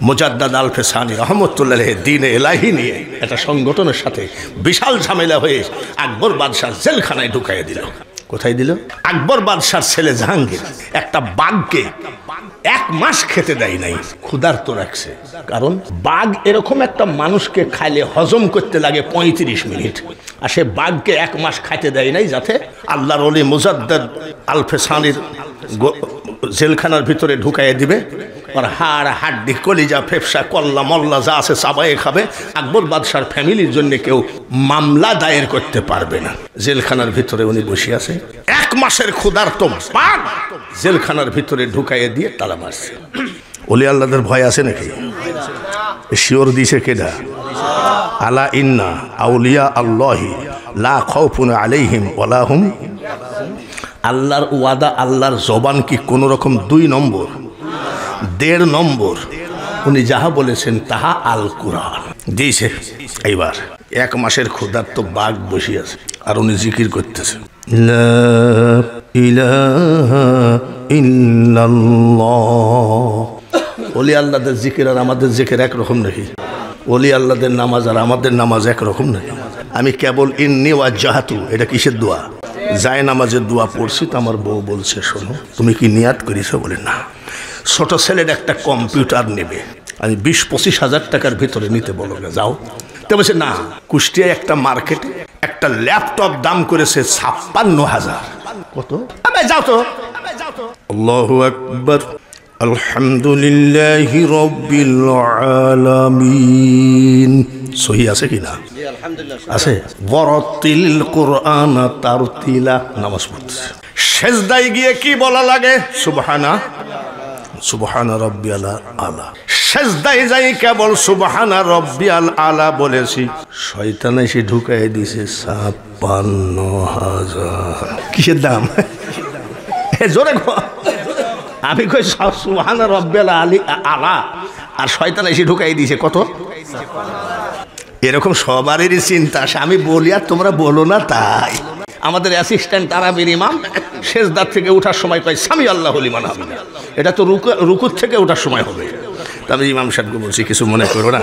মুজাদ্দাদ আলফে সানি রহমতুল্লাহ দ্বীনে ইলাহি নিয়ে একটা সংগঠনের সাথে বিশাল ঝামেলা হয়ে আকবর বাদশাহ জেলখানায় ঢুকাইয়া দিল। কোথায় দিল? আকবর বাদশার ছেলে জাহাঙ্গীর একটা বাঘকে 1 মাস খেতে দেয় নাই, ক্ষুধার্ত রাখছে। কারণ বাঘ এরকম একটা মানুষকে খাইলে হজম করতে লাগে 35 মিনিট, আর সে বাঘকে 1 মাস খাইতে দেয় নাই, যাতে আল্লাহর ওলি মুজাদ্দাদ আলফে সানির জেলখানার ভিতরে ঢুকাইয়া দিবে। আর হাড় হাড্ডি কলিজা ফেফসা কল্লা মল্লা যা আছে চাবাইয়ে খাবে। আকবর বাদশার ফ্যামিলির জন্য কেউ মামলা দায়ের করতে পারবে না। জেলখানার ভিতরে উনি বসে আছে, 1 মাসের ক্ষুধার্ত বাঘ জেলখানার ভিতরে ঢুকাইয়ে দিয়ে তালা মারছে। ওলি আল্লাহদের ভয় আছে নাকি? শিওর দিছে কেডা? আলা ইন্না আউলিয়া আল্লাহি লা খাউফুন আলাইহিম ওয়ালা হুম। আল্লাহর ওয়াদা, আল্লাহর জবান কি কোনো রকম 2 নম্বর, 1.5 নম্বর? উনি যাহা বলেছেন তাহা আল কোরআন দিয়েছে। এইবার 1 মাসের ক্ষুধার্ত বাঘ বসে আছে আর উনি জিকির করতেছে, লা ইলাহা ইল্লাল্লাহ। ওলি আল্লাহদের জিকির আর আমাদের জিকির একরকম নাকি? ওলি আল্লাহদের নামাজ আর আমাদের নামাজ একরকম নাকি? আমি কেবল ইন্নী ওয়াজ্জাহাতু, এটা কিসের দোয়া? যায় নামাজের দোয়া পড়ছি। তো আমার বউ বলছে, শোনো তুমি কি নিয়াত করিস? বলে না। ছোট ছেলের একটা কম্পিউটার নেবে, আমি 20-25 হাজার টাকার ভিতরে নিতে বলো না, যাও। তো বলছে না, কুষ্টিয়ায় একটা মার্কেটে একটা ল্যাপটপ দাম করেছে 56,000। কত? যাও তো। আল্লাহু আকবার, আলহামদুলিল্লাহি রাব্বিল আলামিন। সহি আছে কি না? আছে। ওয়ারাতিল কুরআন তারতিলা, নামাজ পড়তেছে। সেজদায় গিয়ে কি বলা লাগে? সুবহানা রাব্বিয়াল আলা। সেজদায় যাই কেবল সুবহানা রাব্বিয়াল আলা বলেছি, শয়তান এসে ঢুকাই দিছে 56,000। কিসের দাম? জোরে আমি কই সুবহানা রাব্বিয়াল আলা, আর শয়তান এসে ঢুকাই দিয়েছে কত? এরকম সবারই চিন্তা আসে, আমি বলি আর তোমরা বলো না। তাই আমাদের অ্যাসিস্ট্যান্ট তারাবির ইমাম সেজদার থেকে ওঠার সময় কয় সামি আল্লাহু লিমান হামিদা। এটা তো রুকুর থেকে ওঠার সময় হবে। তা আমি ইমাম সাহেবকে বলছি, কিছু মনে করো না,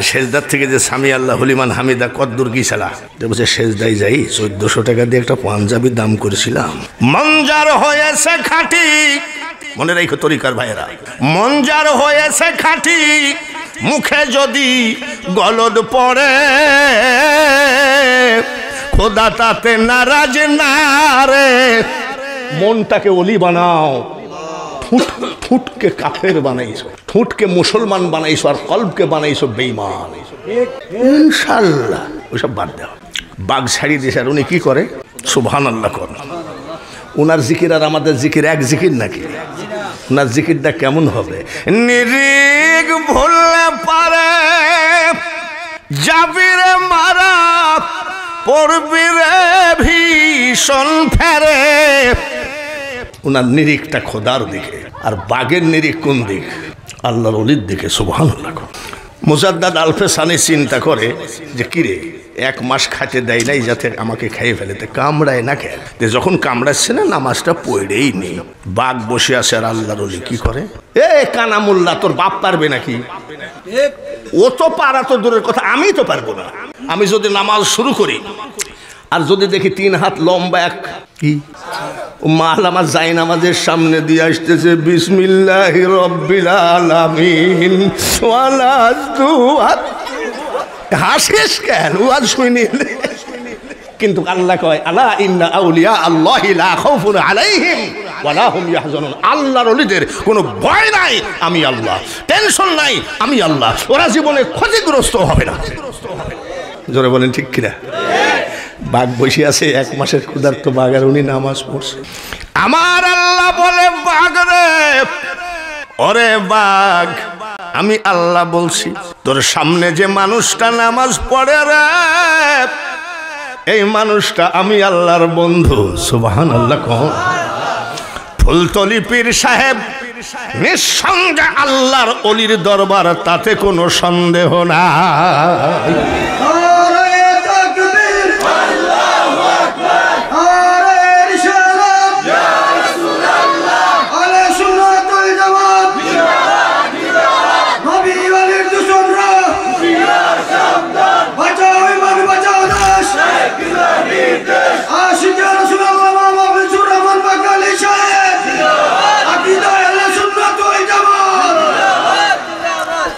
সেজদার থেকে যে সামি আল্লাহু লিমান হামিদা কদ্দুর কি ছাড়া? বলছে সেজদায় যাই 1400 টাকা দিয়ে একটা পাঞ্জাবি দাম করেছিলাম, মঞ্জার হয়েছে খাঁটি। মনে রাখো তরিকার ভাইয়েরা, মঞ্জার হয়েছে খাঁটি, মুখে যদি গলদ পড়ে খোদা তাতে নারাজ না রে। মনটাকে অলি বানাও, ঠুটকে কাফের বানাইছো, ঠুটকে মুসলমান বানাইছো, আর কলবকে বানাইছো বেঈমান। ইনশাআল্লাহ ওইসব বাদ দাও। বাঘ ছাড়িয়ে দিয়েছে। আর উনি কি করে? সুবহানাল্লাহ কর। ওনার জিকির আর আমাদের জিকির এক জিকির নাকি? ওনার জিকিরটা কেমন হবে? নিরিগ ভুললে পারে যাবিরে মারা, পড়বিরে ভীষণ ফেরে। ওনার নিরিখটা খোদার দিকে, আর বাঘের নিরিখ কোন দিক? আল্লাহর ওলির দিকে। সুবহানাল্লাহ। মুজাদ্দাদ আলফে সানি চিন্তা করে যে কিরে 1 মাস খাইতে দেয় নাই যাতে আমাকে খাইয়ে ফেলেতে, কামড়ায় না খেয়ে। যখন কামড়াচ্ছে না, নামাজটা পড়েই নেই। বাঘ বসে আছে আর আল্লাহর ওলি কি করে? এ কানামুল্লাহ, তোর বাপ পারবে নাকি? ও তো পারা তো দূরের কথা, আমি তো পারবো না। আমি যদি নামাজ শুরু করি আর যদি দেখি 3 হাত লম্বা এক কি মাল আমার যাই নামাজের সামনে দিয়ে আসতেছে, বিসমিল্লাহির রাব্বিল আলামিন ওয়ালা দুআত, হাসিস কেন? ওয়াজ শুনি। কিন্তু আল্লাহ কয় আলা ইন্না আউলিয়া আল্লাহি লা খাউফুন আলাইহিম ওয়ালা হুম ইয়াহজানুন। আল্লাহর ওলিদের কোনো ভয় নাই, আমি আল্লাহ। টেনশন নাই, আমি আল্লাহ। ওরা জীবনে ক্ষতিগ্রস্ত হবে না। জোরে বলেন ঠিক কিনা? বাঘ বসে আছে 1 মাসের ক্ষুধার্ত বাঘ, আর উনি নামাজ পড়ছে। আমার আল্লাহ বলে, বাঘ রে, ওরে বাঘ, আমি আল্লাহ বলছি তোর সামনে যে মানুষটা নামাজ পড়ে রে, এই মানুষটা আমি আল্লাহর বন্ধু। সুবহানাল্লাহ। কোন ফুলতলি পীর সাহেব নিঃসন্দেহে আল্লাহর ওলির দরবার, তাতে কোনো সন্দেহ নাই।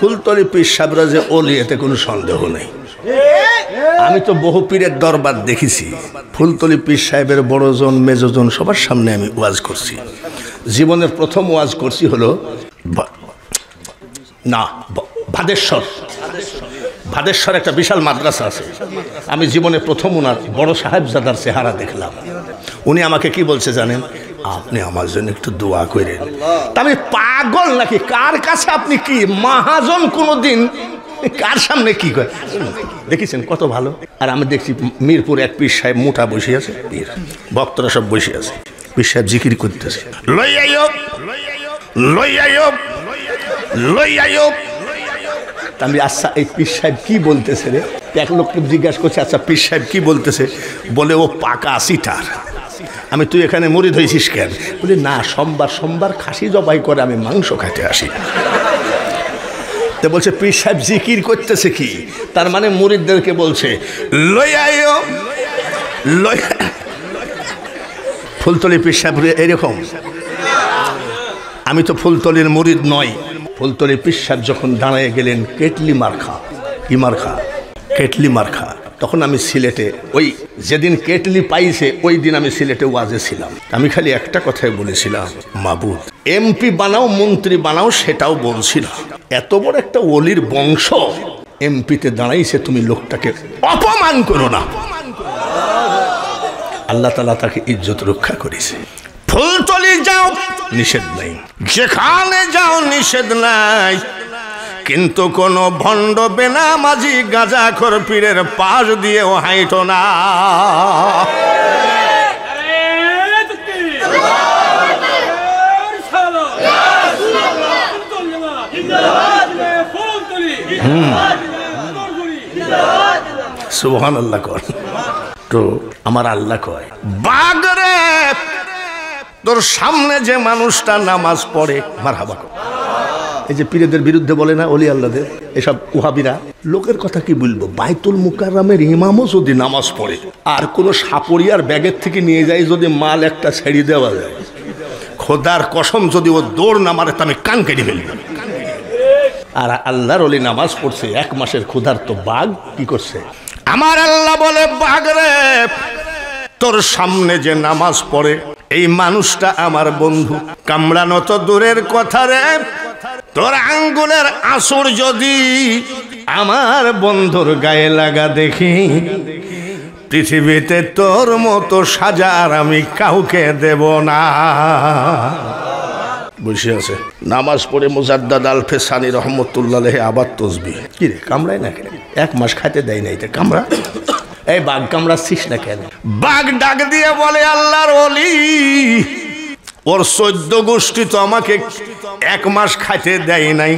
ফুলতলি পীর সাহেবরা যে ওলি, এতে কোনো সন্দেহ নেই। আমি তো বহু পীরের দরবার দেখেছি। ফুলতলি পীর সাহেবের বড়জন মেজজন সবার সামনে আমি ওয়াজ করছি। জীবনের প্রথম ওয়াজ করছি হলো ভাদেশ্বর একটা বিশাল মাদ্রাসা আছে। আমি জীবনে প্রথম ওনার বড় সাহেবজাদার চেহারা দেখলাম। উনি আমাকে কি বলছে জানেন? আপনি আমার জন্য একটু দোয়া করেন। তা আমি পাগল নাকি? কার কাছে আপনি কি মহাজন? কোনোদিন কার সামনে কি করে দেখেছেন কত ভালো। আর আমি দেখছি মিরপুর এক পীর সাহেব মোটা বসে আছে, পীর ভক্তরা সব বসে আছে, পীর সাহেব জিকির করতেছে, লই আইও লই আইও লই আইও। আমি আচ্ছা এই পীর সাহেব কি বলতেছে রে? এক লোককে জিজ্ঞাসা করছে, আচ্ছা পীর সাহেব কি বলতেছে? বলে ও পাকা সিটার। আমি তুই এখানে মুরিদ হয়েছিস কেন? বলি না, সোমবার সোমবার খাসি জবাই করে আমি মাংস খাইতে আসি। তো বলছে পীর সাহেব জিকির করতেছে কি? তার মানে মুরিদদেরকে বলছে লই আইও লই। ফুলতলি পীর সাহেব এরকম। আমি তো ফুলতলির মুরিদ নয়। ফুলতলি পীর সাহেব যখন দাঁড়ায় গেলেন কেটলি মার্খা, কি মার্খা? কেটলি মার্খা। তখন আমি সিলেটে, ওই যেদিন কেটলি পাইছে ওই দিন আমি সিলেটে ওয়াজে ছিলাম। আমি খালি একটা কথাই বলেছিলাম, মাবুদ এমপি বানাও মন্ত্রী বানাও, সেটাও বলছিলাম। এত বড় একটা ওলির বংশ এমপিতে দাঁড়াইছে, তুমি লোকটাকে অপমান করো না। আল্লাহ তাআলা তাকে ইজ্জত রক্ষা করেছে। ফুলতলি যাও নিষেধ নাই, যেখানে যাও নিষেধ নাই, কিন্তু কোন ভণ্ড বেনামাজি গাঁজাখোর পীরের পাশ দিয়েও হাইটো না। সুবহানাল্লাহ কর। তো আমার আল্লাহ কয়, বাগরে তোর সামনে যে মানুষটা নামাজ পড়ে, মারহাবা কর। এই যে পীরেদের বিরুদ্ধে বলে না ওলি আল্লাহদের, এসব ওহাবিরা, লোকের কথা কি বলবো? বাইতুল মুকাররমের ইমামও যদি নামাজ পড়ে আর কোন সাপড়িয়ার ব্যাগের থেকে নিয়ে যায় যদি মাল একটা ছেড়ে দেওয়া যায়, খোদার কসম যদি ও দৌড় না মারে তা আমি কান কেটে ফেলি। আর আল্লাহর ওলি নামাজ পড়ছে, 1 মাসের ক্ষুধার্ত বাঘ কি করছে? আমার আল্লাহ বলে, বাঘরে তোর সামনে যে নামাজ পড়ে এই মানুষটা আমার বন্ধু। কামড়ানো তো দূরের কথা রে, তোর আঙ্গুলের আসর যদি আমার বন্ধুর গায়ে লাগা দেখি, পৃথিবীতে তোর মতো সাজার আমি কাউকে দেব না। বসে আছে নামাজ পড়ে মুজাদ্দাদ আল ফেসানি রহমতুল্লাহ আলাইহি আবার তসবিহ। কি রে কামড়ায় না কেন? 1 মাস খাইতে দেয় নাই, কামড়া। এই বাঘ কামড়াচ্ছিস না কেন? বাঘ ডাক দিয়ে বলে, আল্লাহর ওলি, ওর 14 গোষ্ঠী তো আমাকে 1 মাস খাইতে দেয় নাই,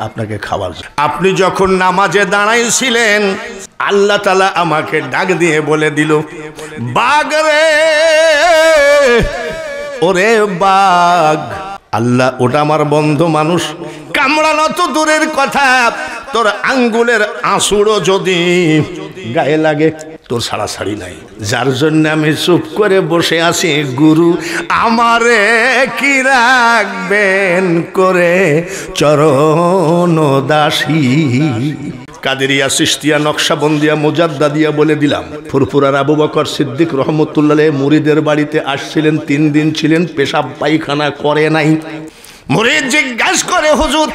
আপনাকে খাবার। আপনি যখন নামাজে দাঁড়াইছিলেন আল্লাহ তাআলা আমাকে ডাক দিয়ে বলে দিল, বাঘ রে, ওরে বাঘ, আল্লাহ ওটা আমার বন্ধু মানুষ, কামড়ানো তো দূরের কথা, তোর আঙ্গুলের আঁচড়ও যদি গায়ে লাগে তোর ছাড়াছাড়ি নাই। যার জন্য আমি চুপ করে বসে আছি, গুরু আমারে কি রাখবেন করে চরণ দাসী। কাদেরিয়া, চিশতিয়া, নকশবন্দিয়া, মুজাদ্দাদিয়া বলে দিলাম। ফুরফুরার আবু বকর সিদ্দিক রহমতুল্লাহ আলাইহি মুরিদের বাড়িতে আসছিলেন, 3 দিন ছিলেন, পেশাব পায়খানা করে নাই। মুরিদ জিজ্ঞাসা করে, হুজুর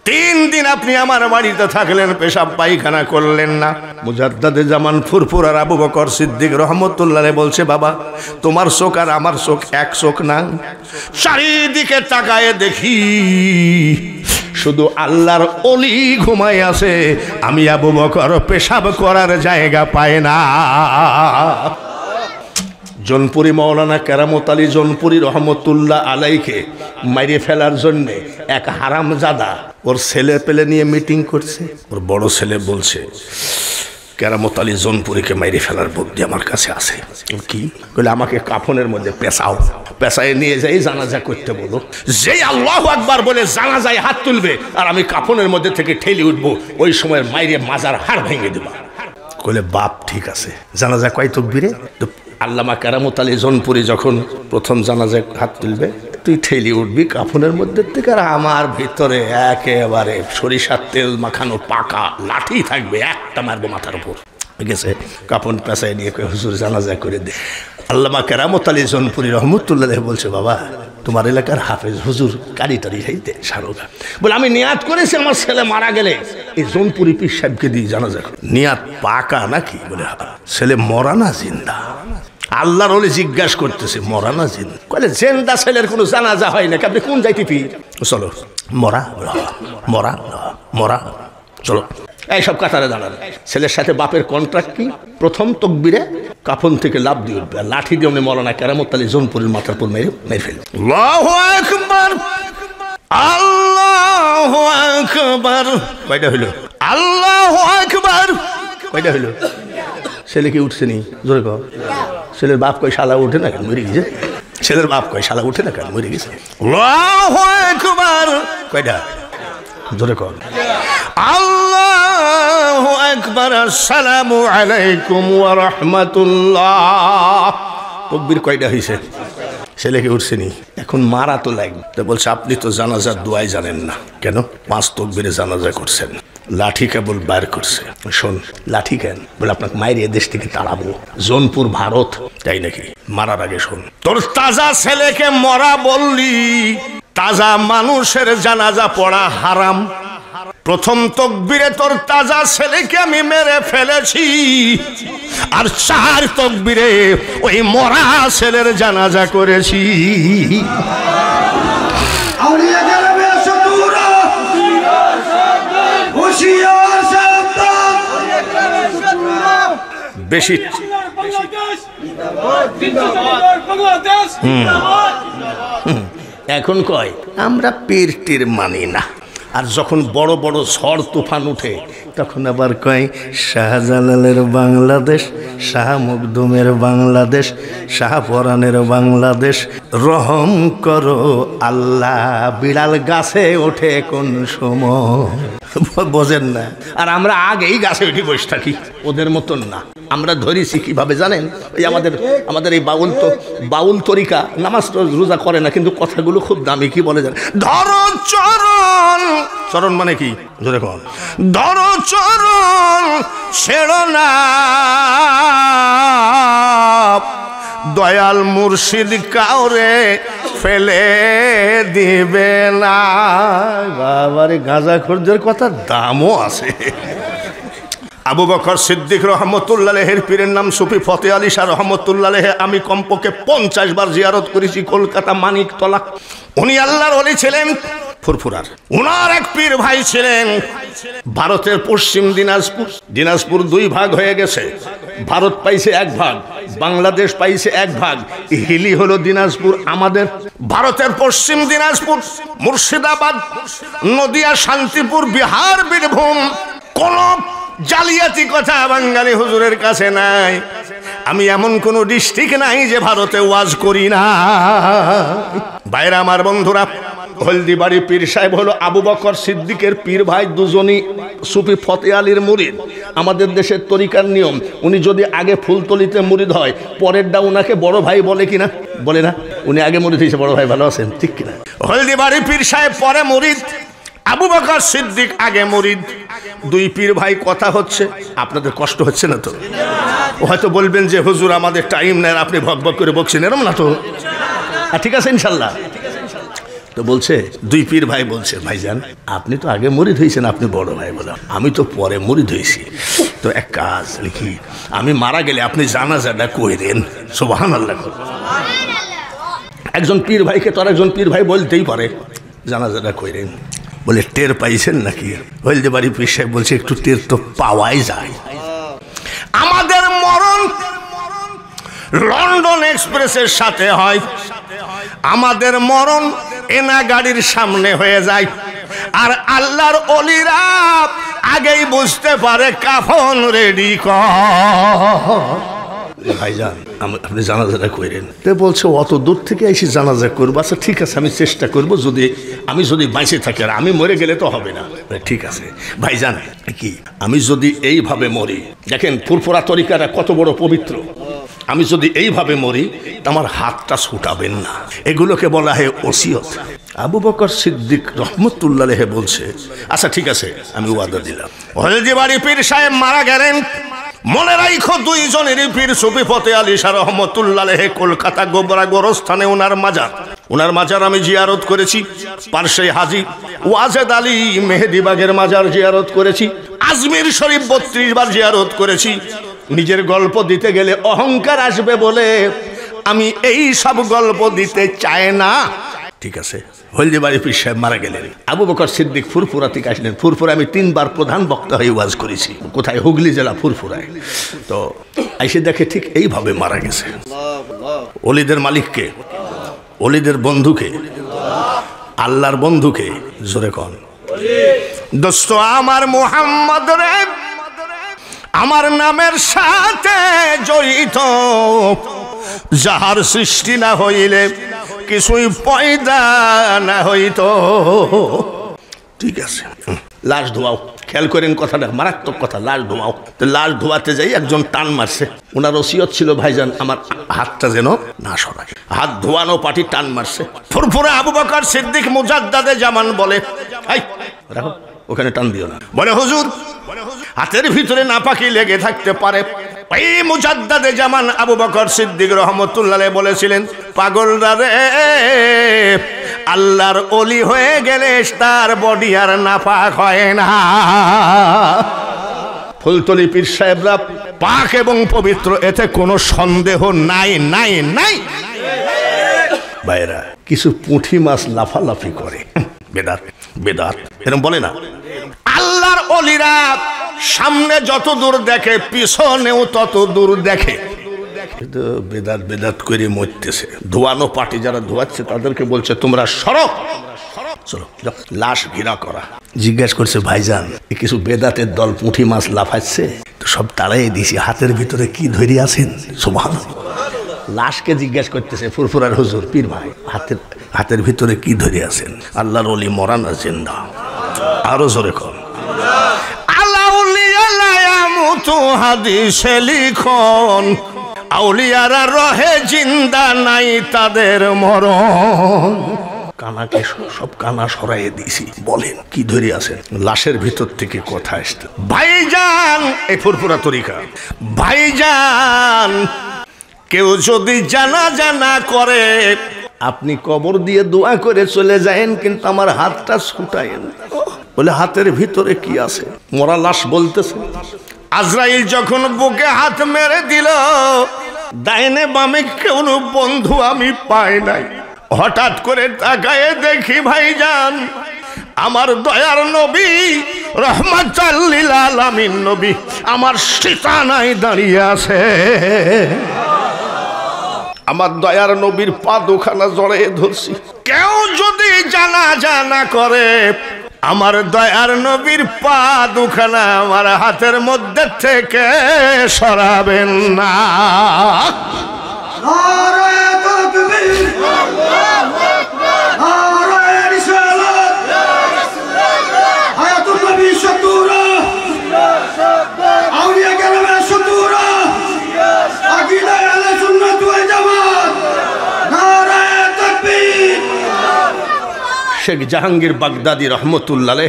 3 দিন আপনি আমার বাড়িতে থাকলেন, পেশাব পায়খানা করলেন না? মুজাদ্দাদে জামান ফুরফুরার আবু বকর সিদ্দিক রহমতুল্লাহ আলাইহি বলছে, বাবা তোমার চোখ আর আমার চোখ এক চোখ না। চারিদিকে তাকায়ে দেখি শুধু আল্লাহর ওলি ঘুমায় আছে, আমি আবু বকর পেশাব করার জায়গা পাই না। জনপুরি মাওলানা কেরামত আলী জনপুরি রহমতুল্লাহ আলাইকে মাইরে ফেলার জন্য এক হারামজাদা ওর ছেলে পেলে নিয়ে মিটিং করছে। ওর বড় ছেলে বলছে, কেরামত আলী জনপুরিকে মাইরে ফেলার বুদ্ধি আমার কাছে আছে। কি বলে? আমাকে কাফনের মধ্যে পেশাও, পেশায় নিয়ে যাই জানাজা করতে বলো। যেই আল্লাহু আকবার বলে জানাজায় হাত তুলবে আর আমি কাফনের মধ্যে থেকে ঠেলে উঠবো, ওই সময় মাইরে মাজার হাড় ভেঙে দেবা। কইলে বাপ ঠিক আছে। জানাজা কয় তাকবীরে? তো আল্লামা কেরামত আলী জনপুরি যখন প্রথম জানাজায় হাত তুলবে, তুই ঠেলি উঠবি কাফনের মধ্যে থেকে, আর আমার ভিতরে একেবারে সরিষার তেল মাখানো পাকা লাঠি থাকবে, একটা মারবো মাথার উপর। ঠিক আছে, কাফন পেঁচায় নিয়ে হুজুর জানাজা করে দে। আল্লামা কেরামত আলী জনপুরি রহমতুল্লাহ বলছে, বাবা তোমার এলাকার হাফেজ হুজুর কারি টারি হাইতে সারোগা বলে, আমি নিয়াত করেছি আমার ছেলে মারা গেলে এই জনপুরি পীর সাহেবকে দিয়ে জানাজা করে। নিয়াত পাকা নাকি? বলে ছেলে মরা না জিন্দা? আল্লাহর ওলি জিজ্ঞাসা করতেছে, মরা না জিন্দা? বলে জিন্দা ছেলের কোনো জানাজা হয় নাকি? আপনি কোন যাইতে পীর? চলো মরা, মরা, মরা, চলো। এইসব কাতারে দাঁড়ান। ছেলের সাথে বাপের কন্ট্রাক্ট কি? প্রথম তকবিরে কাফন থেকে লাভ দিয়ে উঠবে, আর লাঠি দিয়ে উনি মৌলানা কেরামত আলী জোনপুরের মাথার পর মেরে ফেলবে। আল্লাহু আকবার, আল্লাহু আকবার। কয়টা হইল? আল্লাহু আকবার। কয়টা হইল? ছেলে কি উঠছে নি? জোরে কও। ছেলের বাপ কয় শালা উঠে না কেন, মরে গেছে। ছেলের বাপ কয় শালা উঠে না কেন, মরে গেছে। আল্লাহু আকবার। কয়টা? জোরে কও। আল্লাহু আকবার। আসসালামু আলাইকুম ওয়া রাহমাতুল্লাহ। তাকবীর কয়টা হইছে? ছেলেকে উঠছে নি। এখন মারা তো লাগবে। তো বলছে আপনি তো জানাজার দোয়াই জানেন না। কেন? 5 তাকবীরে জানাজা করছেন, লাঠি কেবল বাইর করছে। শোন, লাঠি কেন? বলে আপনাকে মায়ের এ দেশ থেকে তাড়াবো। জোনপুর ভারত, তাই নাকি? মারার আগে শোন, তোর তাজা ছেলেকে মরা বললি, তাজা মানুষের জানাজা পড়া হারাম। প্রথম তকবীরে তোর তাজা ছেলেকে আমি মেরে ফেলেছি, আর 4 তকবীরে ওই মরা ছেলের জানাজা করেছি। বেশি এখন কয় আমরা পীর টির মানি না, আর যখন বড় বড় ঝড় তুফান উঠে তখন আবার কয় শাহজালালের বাংলাদেশ, শাহ মখদুমের বাংলাদেশ, শাহপরানের বাংলাদেশ, রহম করো আল্লাহ, বিড়াল গাছে ওঠে কোন সময়। বোঝেন না? আর আমরা আগেই গাছে উঠে বসে থাকি, ওদের মতন না। আমরা ধরেছি কিভাবে জানেন? ওই আমাদের এই বাউল তরিকা নামাজ রোজা করে না, কিন্তু কথাগুলো খুব দামি। কি বলে জানেন? ধরো চরণ, চরণ মানে কি? ধরে কন, ধরো চরণ ছেড়ো না, দয়াল মুর্শিদ কাউরে ফেলে দিবে না। বাবারে, গাঁজাখোরদের কথা দামও আছে। আবু বকর সিদ্দিক রহমতুল্লাহ আলাইহির পীরের নাম সুফি ফতে আলী শাহ রহমতুল্লাহ আলাইহি। আমি কমপক্ষে 50 বার জিয়ারত করেছি কলকাতা মানিকতলা। উনি আল্লাহর ওলি ছিলেন, ফুরফুরার। উনার এক পীর ভাই ছিলেন ভারতের পশ্চিম দিনাজপুর 2 ভাগ হয়ে গেছে। ভারত পাইছে 1 ভাগ, বাংলাদেশ পাইছে 1 ভাগ। হিলি হলো দিনাজপুর আমাদের। ভারতের পশ্চিম দিনাজপুর, মুর্শিদাবাদ, নদিয়া, শান্তিপুর, বিহার, বীরভূম। কোন জালিয়াতি কথা বাঙালি হুজুরের কাছে নাই। আমি এমন কোন ডিস্ট্রিক্ট নাই যে ভারতে ওয়াজ করি না। ভাইরা আমার, বন্ধুরা, হলদিবাড়ি পীর সাহেব হলো আবু বকর সিদ্দিকের পীর ভাই, দুজনই সুফি ফতে আলীর মুরিদ। আমাদের দেশের তরিকার নিয়ম, উনি যদি আগে ফুলতলিতে মুরিদ হয়, পরেরটা উনাকে বড় ভাই বলে কিনা? বলে না? উনি আগে মুরিদ হয়েছে, বড় ভাই ভালো আছেন, ঠিক কিনা? হলদিবাড়ি পীর সাহেব পরে মুরিদ, আবু বকর সিদ্দিক আগে মুরিদ। 2 পীর ভাই কথা হচ্ছে। আপনাদের কষ্ট হচ্ছে না তো? হয়তো বলবেন যে হুজুর আমাদের টাইম নেই, আপনি ভক ভক করে বকছেন, এরম না তো? ঠিক আছে ইনশাল্লাহ। তো বলছে 2 পীর ভাই বলছে, ভাইজান আপনি তো আগে মুরিদ হয়েছেন, আপনি বড় ভাই বলে, আমি তো পরে মুরিদ হয়েছি। তো এক কাজ লিখি, আমি মারা গেলে আপনি জানাজাটা কইরেন। সুবহানাল্লাহ। একজন পীর ভাইকে তো একজন পীর ভাই বলতেই পারে, জানাজাটা কইরেন। বলে টের পাইছেন নাকি? হলদিবাড়ি পীর সাহেব বলছে একটু টের তো পাওয়াই যায়। আমাদের মরণ লন্ডন এক্সপ্রেসের সাথে হয়, আমাদের মরণ এনা গাড়ির সামনে হয়ে যায়। আর আল্লাহর ওলিরা আগেই বুঝতে পারে কাফন রেডি কর। ভাইজান আপনি জানাজাটা করেন। তো বলছে অত দূর থেকে এসে জানাজা করবো। আচ্ছা ঠিক আছে, আমি চেষ্টা করবো, আমি যদি বাঁচে থাকি, আর আমি মরে গেলে তো হবে না। ঠিক আছে ভাইজান, কি আমি যদি এইভাবে মরি, দেখেন ফুরফুরা তরিকাটা কত বড় পবিত্র, আমি যদি এইভাবে মরি তা আমার হাতটা ছুটাবেন না। এগুলোকে বলা হয় ওসিয়ত। আবু বকর সিদ্দিক রহমতুল্লাহ আলাইহি বলছে আচ্ছা ঠিক আছে, আমি ওয়াদা দিলাম। হলদিবাড়ি পীর সাহেব মারা গেলেন। মনে রাখো 2 জনেরই পীর সুফি ফতে আলী শাহ রহমতুল্লাহ আলাইহি কলকাতা গোবরা গোরস্থানে ওনার মাজার আমি জিয়ারত করেছি। পার্শ্বে হাজী ওয়াজেদ আলী মেহেদিবাগের মাজার জিয়ারত করেছি। আজমির শরীফ 32 বার জিয়ারত করেছি। নিজের গল্প দিতে গেলে অহংকার আসবে বলে আমি এই সব গল্প দিতে চাই না। ঠিক আছে, হলদিবাড়ি পীর সাহেব মারা গেলেন। আবু বকর সিদ্দিক ফুরফুরা থেকে আসলেন। ফুরফুরা আমি 3 বার প্রধান বক্তা হয়ে ওয়াজ করেছি। কোথায়? হুগলি জেলা ফুরফুরায়। তো আইসে দেখে ঠিক এইভাবে মারা গেছে। ওলিদের মালিককে, ওলিদের বন্ধুকে, আল্লাহর বন্ধুকে, জোরে কন দোস্ত আমার মুহাম্মদ রে, আমার নামের সাথে জড়িত, যাহার সৃষ্টি না হইলে কিছুই পয়দা না হইত। ঠিক আছে, লাশ ধোয়াও। খেয়াল করেন কথাটা, মারাত্মক কথা। লাশ ধোয়াও। তো লাশ ধোয়াতে যাই একজন টান মারছে। ওনার ওসিয়ত ছিল, ভাইজান আমার হাতটা যেন না সরায়। হাত ধোয়ানো পাটি টান মারছে। ফুরফুরা আবু বকর সিদ্দিক মুজাদ্দাদে জামান বলে, এই রাখো, ওখানে টান দিও না। বলে হুজুর, হাতের ভিতরে নাপাকি লেগে থাকতে পারে। এই মুজাদ্দাদে জামান আবু বকর সিদ্দিক রহমতুল্লাহ বলেছিলেন, পাগলরা রে, আল্লাহর ওলি হয়ে গেলে তার বডি আর নাপাক হয় না। ফুলতলি পীর সাহেবরা পাক এবং পবিত্র, এতে কোনো সন্দেহ নাই নাই নাই। ভাইরা, কিছু পুঁটি মাছ লাফালাফি করে, বেদাত বেদাত এরকম বলে না। আল্লাহর ওলিরা সামনে যত দূর দেখে, পিছনেও তত দূর দেখে। বেদাত বেদাত করে মরতেছে। ধোয়ানো পাটি যারা ধোয়াচ্ছে তাদেরকে বলছে, তোমরা সরো, চলো লাশ ঘিরা করা। জিজ্ঞাসা করছে, ভাইজান কিছু বেদাতের দল পুঁটি মাছ লাফাচ্ছে, তো সব তাড়াই দিছি, হাতের ভিতরে কি ধরে আছেন? সুবহানাল্লাহ। লাশকে জিজ্ঞাসা করতেছে ফুরফুরার হুজুর, পীর ভাই হাতের ভিতরে কি ধরে আছেন? আল্লাহর ওলি মরা না জিন্দা? আরো জোরে কর। হাদিসে লিখন, আউলিয়ারা রহে জিন্দা, নাই তাদের মরণ। কানাকে সব কানা সরাইয়ে দিছি। বলেন কি ধরে আছেন? লাশের ভিতর থেকে কথা আসতে, ভাইজান এই ফুরফুরা তরিকা, ভাইজান কেউ যদি জানা করে, আপনি কবর দিয়ে দোয়া করে চলে যায়েন, কিন্তু আমার হাতটা ছুটায়েন। বলে হাতের ভিতরে কি আছে? মরা লাশ বলতেছে। আজরাইল যখন বুকে হাত মেরে দিল, ডাইনে বামে কেউ বন্ধু আমি পাই নাই। হঠাৎ করে তাকায়ে দেখি, ভাইজান আমার দয়ার নবী রহমাতুল লিল আলামিন নবী আমার সিতানায় দাঁড়িয়ে আছে। আমার দয়ার নবীর পা দুখানা জড়িয়ে ধরছি। কেউ যদি জানা করে, আমার দয়ার নবীর পা দুখানা আমার হাতের মধ্যে থেকে সরাবেন না। শেখ জাহাঙ্গীর বাগদাদি রহমতুল্লাহ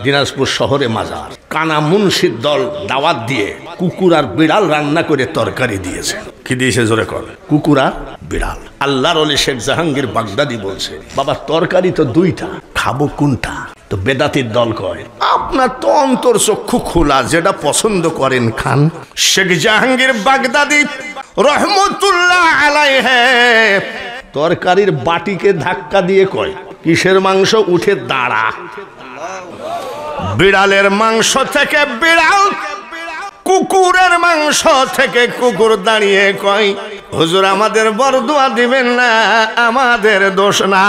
দিনাজপুর শহরে মাজার। কানা মুন্সির দল দাওয়াত দিয়ে কুকুর আর বিড়াল রান্না করে তরকারি দিয়েছে। কি দিয়েছে জোরে কর? কুকুর আর বিড়াল। আল্লাহর ওলি শেখ জাহাঙ্গীর বাগদাদি বলছে, বাবা তরকারি তো 2টা, খাবো কোনটা? তো বেদাতির দল কয়, আপনার তো অন্তর চক্ষু খোলা, যেটা পছন্দ করেন খান। শেখ জাহাঙ্গীর বাগদাদি রহমতুল্লাহ আলাইহি তরকারির বাটিকে ধাক্কা দিয়ে কয়, কিসের মাংস? উঠে দাঁড়া। বিড়ালের মাংস থেকে বিড়াল, কুকুরের মাংস থেকে কুকুর দাঁড়িয়ে কয়, হুজুর আমাদের বরদুয়া দিবেন না, আমাদের দোষ না।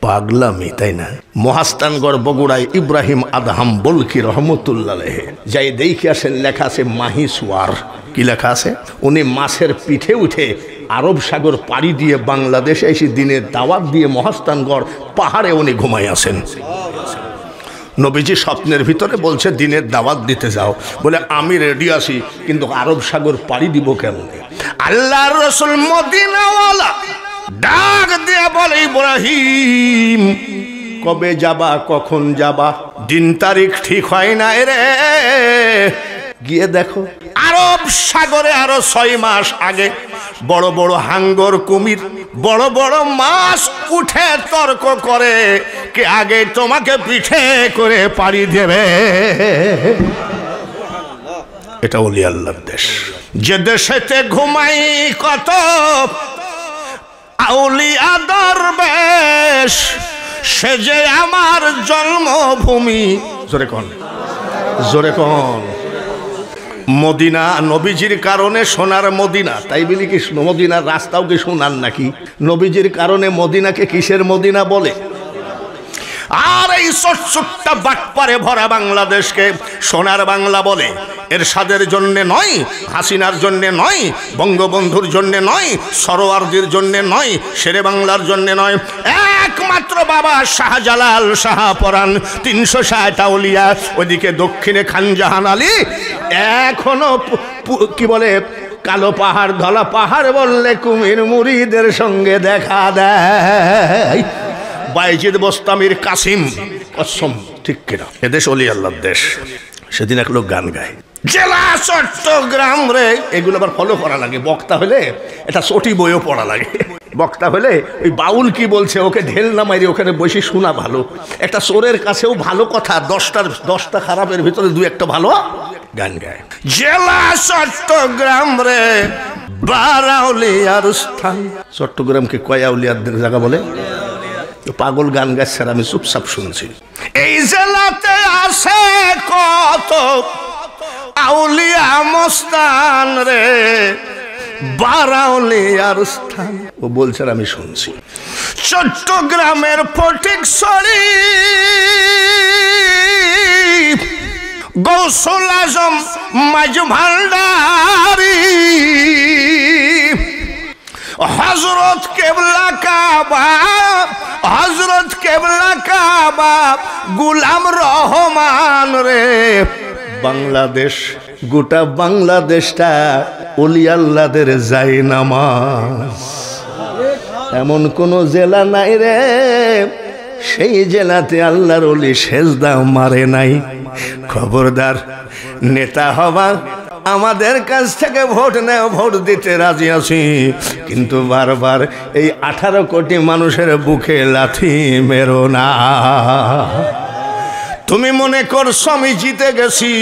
পাগলামি, তাই না? মহাস্থানগড় বগুড়ায় ইব্রাহিম আদহাম বলকি রহমতুল্লাহ যাই দেখে আসেন, লেখা আছে মাহিসওয়ার। কি লেখা আছে? উনি মাছের পিঠে উঠে আরব সাগর পাড়ি দিয়ে বাংলাদেশে এসে দিনের দাওয়াত দিয়ে মহাস্থানগড় পাহাড়ে উনি ঘুমাই আছেন। নবীজি স্বপ্নের ভিতরে বলছে দিনের দাওয়াত দিতে যাও। বলে আমি রেডি আছি, কিন্তু আরব সাগর পাড়ি দিব কেমন? আল্লাহর রাসূল মদিনাওয়ালা ডাক দিয়ে বলে, ইব্রাহিম কবে যাবা, কখন যাবা? দিন তারিখ ঠিক হয় না রে। গিয়ে দেখো আরব সাগরে আরো 6 মাস আগে বড় বড় হাঙ্গর কুমির, বড় বড় মাছ উঠে তর্ক করে কে আগে তোমাকে পিঠে করে পাড়ি দেবে। এটা ওলি আল্লাহর দেশ। যে দেশেতে ঘুমাই কত আউলিয়া দরবেশ সে যে আমার জন্মভূমি। জোরে কোন, জোরে কোন। মদিনা নবীজির কারণে সোনার মদিনা, তাই বলি কি মদিনার রাস্তাও কি সোনার নাকি? নবীজির কারণে মদিনাকে কিসের মদিনা বলে? আর এই ছোট্ট বাটপারে ভরা বাংলাদেশকে সোনার বাংলা বলে। এরশাদের জন্যে নয়, হাসিনার জন্যে নয়, বঙ্গবন্ধুর জন্যে নয়, সরোয়ারদির জন্যে নয়, শেরে বাংলার জন্যে নয়, একমাত্র বাবা শাহজালাল শাহপরাণ 360 আউলিয়া, ওইদিকে দক্ষিণে খানজাহান আলী। এখনো কি বলে, কালো পাহাড় ধলা পাহাড় বললে কুমির মুরিদের সঙ্গে দেখা দেয়। বাইজিদ বোস্তামির কাসিম কসম, ঠিক কিনা? এদেশ অলি আল্লাহর দেশ। সেদিন এক লোক গান গায়, জেলা চট্টগ্রাম রে। এগুলো আবার ফলো করা লাগে। বক্তা হলে এটা চটি বইও পড়া লাগে। বক্তা হলে ওই বাউল কি বলছে ওকে ঢেল না মারি ওখানে বসে শোনা ভালো। একটা চোরের কাছেও ভালো কথা, 10টা খারাপের ভিতরে 2-1টা ভালো গান গায়। জেলা চট্টগ্রাম রে বারাউলিয়ার স্থান। চট্টগ্রামকে কয় আউলিয়াদের জায়গা বলে? পাগল গান গাচ্ছে আর আমি চুপচাপ শুনছি। এই জেলাতে আছে কত আউলিয়া মস্তান রে, বারাউলিয়ার স্থান। ও বলছে আর আমি শুনছি। চট্টগ্রামের ফটিকছড়ি গৌসুল আজম মাঝ ভান্ডারি, হযরত কেবলা কাবা, হযরত কেবলা কাবা গুলাম রহমান রে। বাংলাদেশ, গোটা বাংলাদেশটা ওলি আল্লাহদের জায়নামাজ। এমন কোন জেলা নাই রে সেই জেলাতে আল্লাহর ওলি সেজদা মারে নাই। খবরদার, নেতা হবা আমাদের কাছ থেকে ভোট নেও, ভোট দিতে রাজি আছি, কিন্তু বারবার এই 18 কোটি মানুষের বুকে লাথি মেরো না। তুমি মনে করছো আমি জিতে গেছি,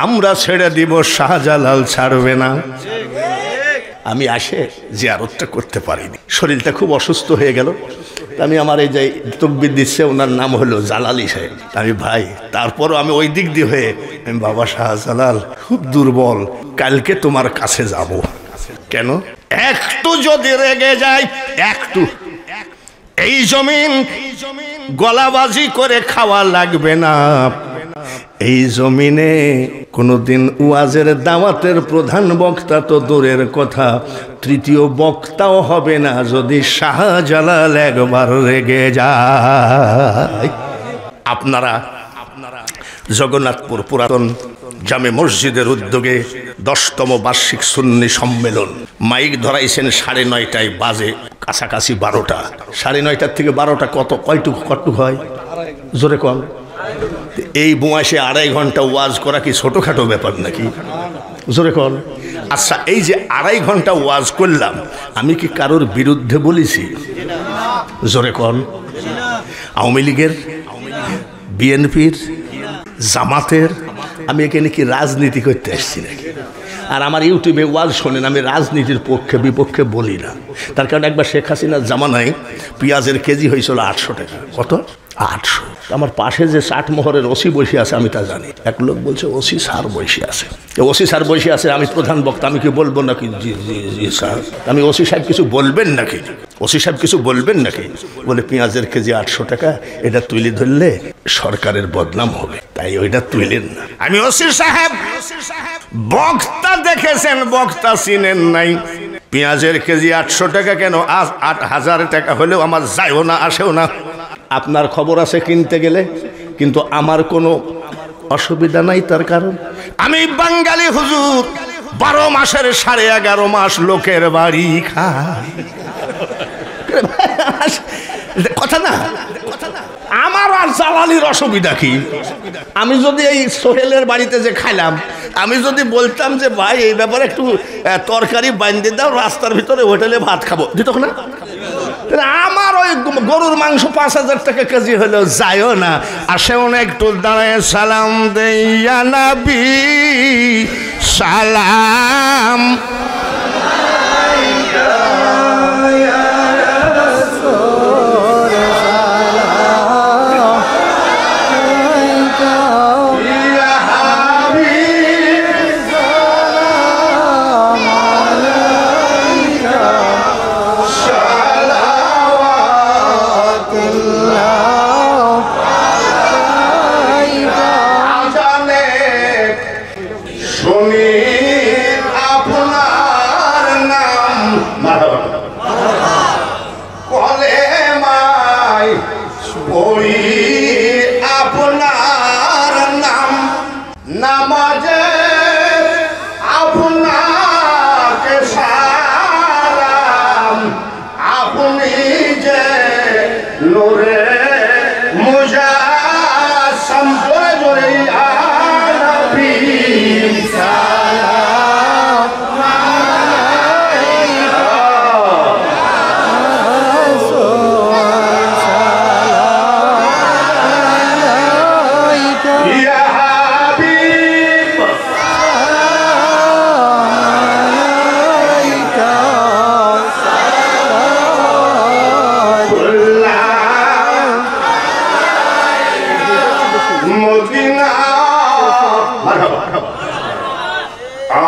আমরা ছেড়ে দিব, শাহজালাল ছাড়বে না। আমি আসে জিয়ারতটা করতে পারিনি, শরীরটা খুব অসুস্থ হয়ে গেল। আমি আমার এই যে তকবির দিচ্ছে, ওনার নাম হলো জালালি সাহেব। আমি ভাই, তারপরও আমি ওই দিক দিয়ে হয়ে আমি বাবা শাহজালাল খুব দুর্বল, কালকে তোমার কাছে যাব। কেন? একটু যদি রেগে যায়, একটু, এই জমিন গলাবাজি করে খাওয়া লাগবে না। এই জমিনে কোনোদিন ওয়াজের দাওয়াতের প্রধান বক্তা তো দূরের কথা, তৃতীয় বক্তাও হবে না যদি শাহজালাল একবার রেগে যায়। আপনারা জগন্নাথপুর পুরাতন জামে মসজিদের উদ্যোগে 10তম বার্ষিক সুন্নি সম্মেলন মাইক ধরাইছেন 9:30টায়, বাজে কাছাকাছি 12টা। 9:30 থেকে 12টা কতটুক হয়? জোরে কম। এই বয়সে 2.5 ঘন্টা ওয়াজ করা কি ছোটখাটো ব্যাপার নাকি? জোরে কন। আচ্ছা, এই যে 2.5 ঘন্টা ওয়াজ করলাম, আমি কি কারোর বিরুদ্ধে বলেছি? জোরে কন। আওয়ামী লীগের, বিএনপির, জামাতের? আমি এখানে কি রাজনীতি করতে আসছি নাকি? আর আমার ইউটিউবে ওয়াজ শোনেন, আমি রাজনীতির পক্ষে বিপক্ষে বলি না। তার কারণ একবার শেখ হাসিনার জামানায় পেঁয়াজের কেজি হয়েছিল 800 টাকা। কত? 800। আমার পাশে যে 60 মোহরের ওসি বসে আছে আমি তা জানি। এক লোক বলছে ওসি স্যার বসে আছে। ওসি স্যার বসে আছে, আমি প্রধান বক্তা, আমি কি বলবো নাকি? জি জি জি স্যার। আমি ওসি সাহেব কিছু বলবেন নাকি? ওসি সাহেব কিছু বলবেন নাকি? বলে পেঁয়াজের কেজি 800 টাকা, এটা তুলে ধরলে সরকারের বদনাম হবে, তাই ওইটা তুইলেন না। আমি ওসি সাহেব, বক্তা দেখেছেন, বক্তা চিনেন নাই। পেঁয়াজের কেজি 800 টাকা কেন, 8,000 টাকা হলেও আমার যায়ও না, আসেও না। আপনার খবর আছে কিনতে গেলে, কিন্তু আমার কোনো অসুবিধা নাই। তার কারণ আমি বাঙালি হুজুর, 12 মাসের 11.5 মাস লোকের বাড়ি খাই। কথা না, আমার আর জালালির অসুবিধা কি? আমি যদি এই সোহেলের বাড়িতে যে খাইলাম, আমি যদি বলতাম যে ভাই এই ব্যাপারে একটু তরকারি বাইন্ধে দাও, রাস্তার ভিতরে হোটেলে ভাত খাবো, দিত না? আমার ওই গরুর মাংস 5,000 টাকা কেজি হলেও যায়ও না, আসেও না। একটু দাঁড়ায় সালাম দেইয়া নবী সালাম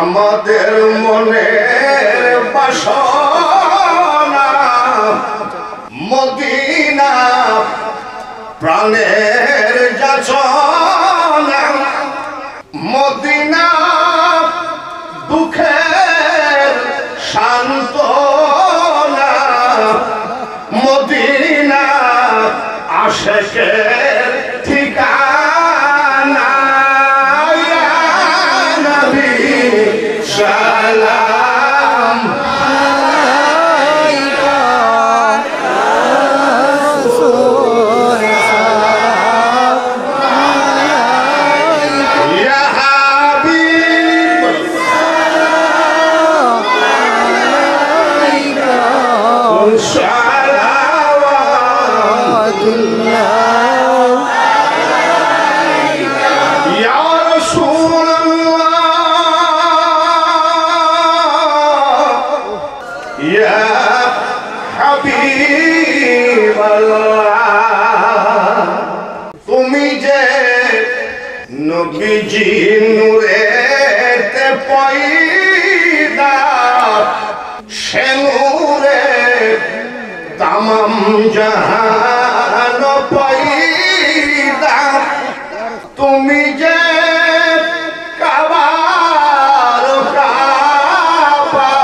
আমাদের মনের বাসনা মদিনা, প্রাণের যাচনা মদিনা, দুঃখের সান্ত্বনা মদিনা, আশিকের ঠিকানা। ইয়া নবী সালাম আলাইকা, রাসূল সালাম আলাইকা, ইয়া হাবিব সালাম আলাইকা, সালাওয়াতুল্লাহ ইয়া রাসূলুল্লাহ ইয়া হাবিবাল্লাহ। তুমি যে নবীজি নূরেতে পয়দা, সে নূরে তামাম জাহান পয়দা। তুমি যে কাবার কাবা,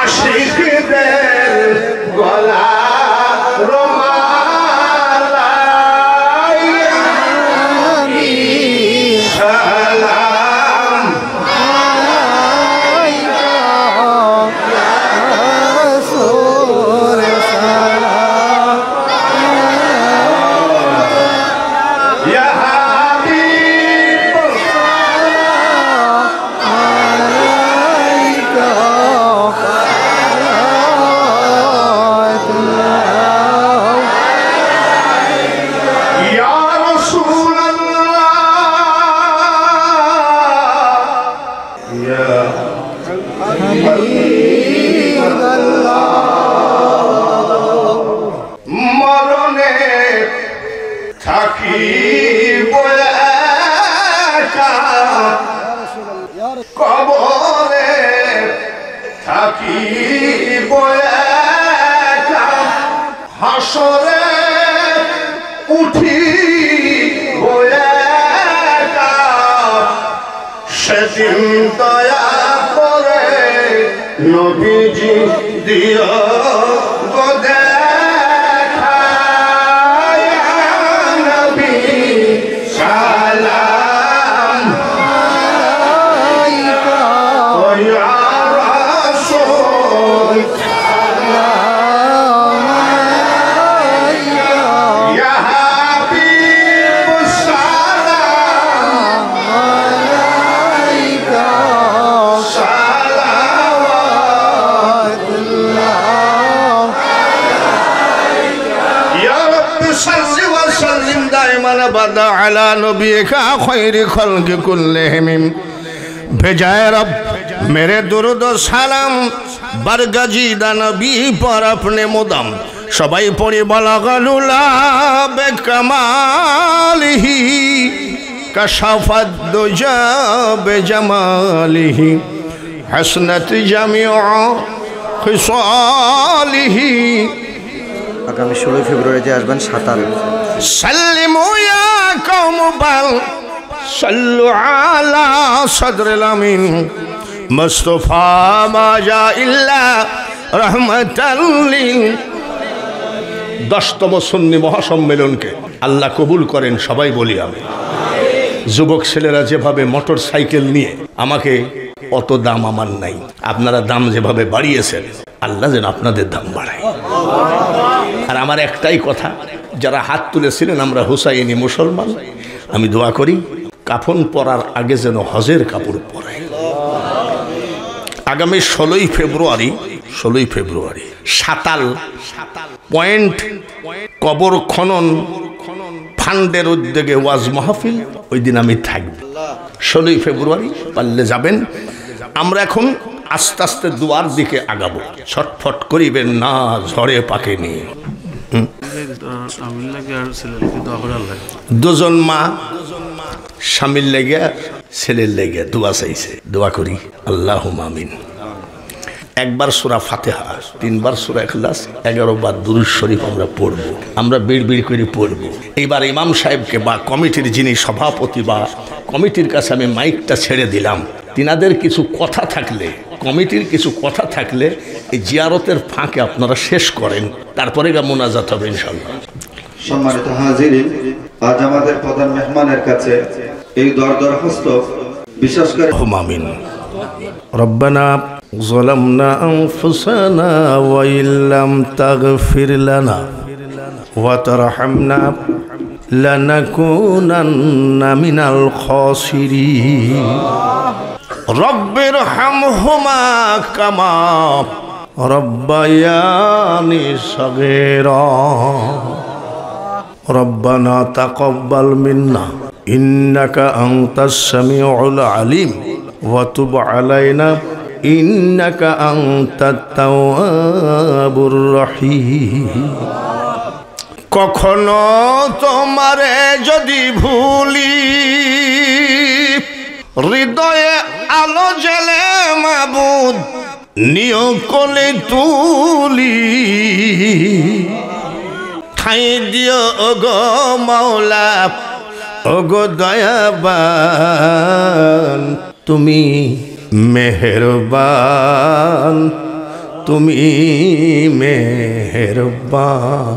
আশিকদের গলার মালা। ইয়া নবী সালাম আলাইকা, রাসূল সালাম ইয়া হাবিব সালাম আলাইকা, সালাওয়াতুল্লাহ ইয়া রাসূলুল্লাহ ইয়া হাবিবাল্লাহ। মরণে থাকিব একা, কবরে থাকিব একা, হাসরে উঠিব একা। সেদিন দয়া করে নবীজি দিও গো দেখা। ইয়া নবী সালাম আলাইকা, ইয়া রাসূল সালাম আলাইকা, ইয়া হাবিব সালাম আলাইকা, সালাওয়াতুল্লাহ ইয়া রাব্বি সাল্লি ওয়া সাল্লিম দাইমান আবাদা আলা নবিয়িকা খায়রি খালকি কুল্লিহিম। भेजाए रब मेरे दुरूद व सलाम बरगजीदा नबी पर अपने मुदम। सबाई पढ़ी बलगलुला बेकमालिही, कशफत दुजा बेजमालिही, हसनत जमीउ खिसालिही। আগামী 16 ফেব্রুয়ারি যে আসবেন 27। सल्लिमु या कौम बल सल्लु आला सदरिल अमीन, मुस्तफा माजा इल्ला रहमतल लिल। 10তম সুন্নি মহাসম্মেলনকে আল্লাহ কবুল করেন, সবাই বলি আমি। যুবক ছেলেরা যেভাবে মোটর সাইকেল নিয়ে আমাকে, অত দাম আমার নাই, আপনারা দাম যেভাবে বাড়িয়েছেন আল্লাহ যেন আপনাদের দাম বাড়ায়। আর আমার একটাই কথা, যারা হাত তুলেছিলেন আমরা হুসাইনি মুসলমান, আমি দোয়া করি কাফন পরার আগে যেন হজের কাপড় পরায়। আগামী 16 ফেব্রুয়ারি সাতাল পয়েন্ট কবর খনন ফান্ডের উদ্যোগে ওয়াজ মাহফিল, ওই দিন আমি থাকব। 16 ফেব্রুয়ারি পারলে যাবেন। আমরা এখন আস্তে আস্তে দুয়ার দিকে আগাবো, ছটফট করিবেন না ঝড়ে পাকে নিয়ে। দুজন মা স্বামীর লেগে ছেলের লেগে দোয়া চাইছে, দোয়া করি আল্লাহুম্মা আমিন। একবার সূরা ফাতিহা, 3 বার সূরা ইখলাস, 11 বার দুরূদ শরীফ আমরা পড়ব, আমরা বিড়বিড় করে পড়ব। এইবার ইমাম সাহেবকে বা কমিটির যিনি সভাপতি বা কমিটির কাছে আমি মাইকটা ছেড়ে দিলাম, তিনাদের কিছু কথা থাকলে, কমিটির কিছু কথা থাকলে এই জিয়ারতের ফাঁকে আপনারা শেষ করেন, তারপরে মোনাজাত হবে ইনশাআল্লাহ। সম্মানিত হাজিরিন, আজ আমাদের প্রধান মেহমানের কাছে এই দরখাস্ত, বিশেষ করে আমিন। রব্বানা যালামনা আনফুসানা ওয়া ইল্লাম তাগফির লানা ওয়া তারহামনা লানাকুনান্না মিনাল খাসিরিন। রব্বিরহামহুমা কামা রব্বায়ানি সাগীরা। রব্বানা তাকাব্বাল মিন্না ইন্নাকা আনতাস সামিউল আলিম ওয়া তুব আলাইনা ইন্নাকা আনতাত তাওয়াবুর রহিম। কখনো তোমারে যদি ভুলি, হৃদয়ে আলো জ্বলে মাবুদ নিয় কোলে তুলি। ঠাই দিও ওগো মাওলা, ওগো দয়াবান, তুমি মেহেরবান, তুমি মেহেরবান।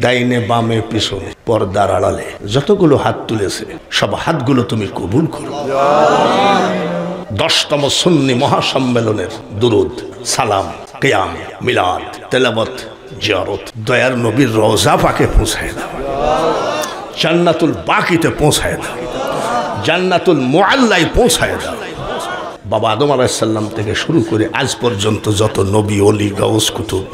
ডাইনে বামে পিছনে পর্দার আড়ালে যতগুলো হাত তুলেছে সব হাতগুলো তুমি কবুল করো। 10তম সুন্নি মহাসম্মেলনের দুরুদ, সালাম, কিয়াম, মিলাদ, তেলাওয়াত, জিয়ারত দয়ার নবীর রওজা পাকে পৌঁছায় দাও, জান্নাতুল বাকিতে পৌঁছায় দাও, জান্নাতুল মুআল্লায় পৌঁছায় দাও। বাবা আদম আলাইহিস সালাম থেকে শুরু করে আজ পর্যন্ত যত নবী, ওলি, গাউস, কুতুব,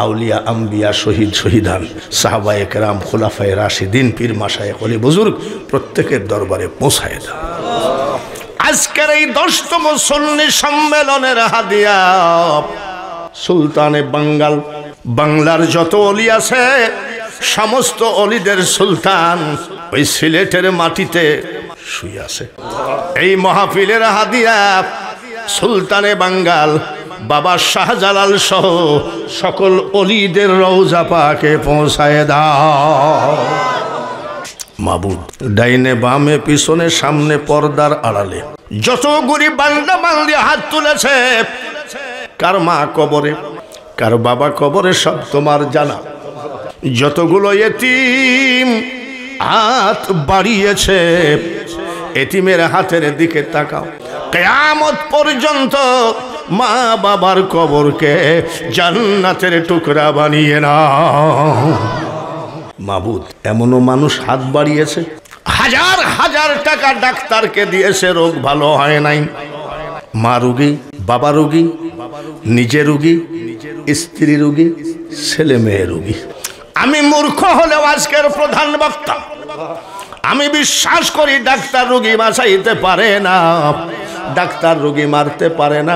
আউলিয়া, আম্বিয়া, শহীদ, শহীদান, সাহাবায়ে কেরাম, খুলাফায়ে রাশিদিন, পীর মাশায়েখ, ওলি বুজুর্গ প্রত্যেকের দরবারে পৌঁছায় দাও। আজকের এই 10তম সুন্নি সম্মেলনের হাদিয়া সুলতানে বাঙ্গাল, বাংলার যত অলি আছে সমস্ত অলিদের সুলতান ওই সিলেটের মাটিতে শুয়ে আছে। এই মাহফিলের হাদিয়া সুলতানে বাঙ্গাল বাবা শাহজালাল সহ সকল অলিদের রওজা পাকে পৌঁছায় দাও। মাবুদ, ডাইনে বামে পিছনে সামনে পর্দার আড়ালে যত গরিব বান্দা বান্দি হাত তুলেছে, কার মা কবরে, কার বাবা কবরে, সব তোমার জানা। যতগুলো এতিম হাত বাড়িয়েছে, এতিমের হাতের দিকে তাকাও। কিয়ামত পর্যন্ত মা বাবার কবরকে জান্নাতের টুকরা বানিয়ে নাও। মাবুদ, এমনও মানুষ হাত বাড়িয়েছে, হাজার হাজার টাকা ডাক্তারকে দিয়েছে, রোগ ভালো হয় নাই। মা রোগী, বাবা রোগী, নিজে রোগী, স্ত্রী রোগী, ছেলে মেয়ে রোগী। আমি মূর্খ হলেও আজকের প্রধান বক্তা, আমি বিশ্বাস করি ডাক্তার রোগী বাঁচাইতে পারে না, ডাক্তার রোগী মারতে পারে না।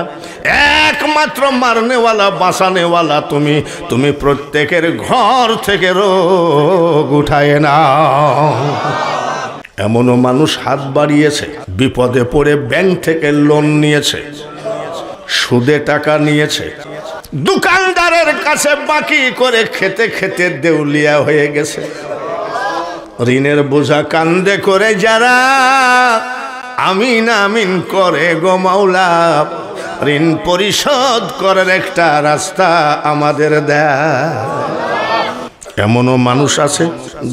একমাত্র মারনেওয়ালা, বাঁচানেওয়ালা তুমি। তুমি প্রত্যেকের ঘর থেকে রোগ উঠায় না। এমনও মানুষ হাত বাড়িয়েছে, বিপদে পড়ে ব্যাংক থেকে লোন নিয়েছে, সুদে টাকা নিয়েছে, দোকানদারের কাছে বাকি করে খেতে খেতে দেউলিয়া হয়ে গেছে। ঋণের বোঝা কান্দে করে যারা আমিন আমিন করে গো মাওলা, ঋণ পরিশোধ করার একটা রাস্তা আমাদের দেয়। এমনও মানুষ আছে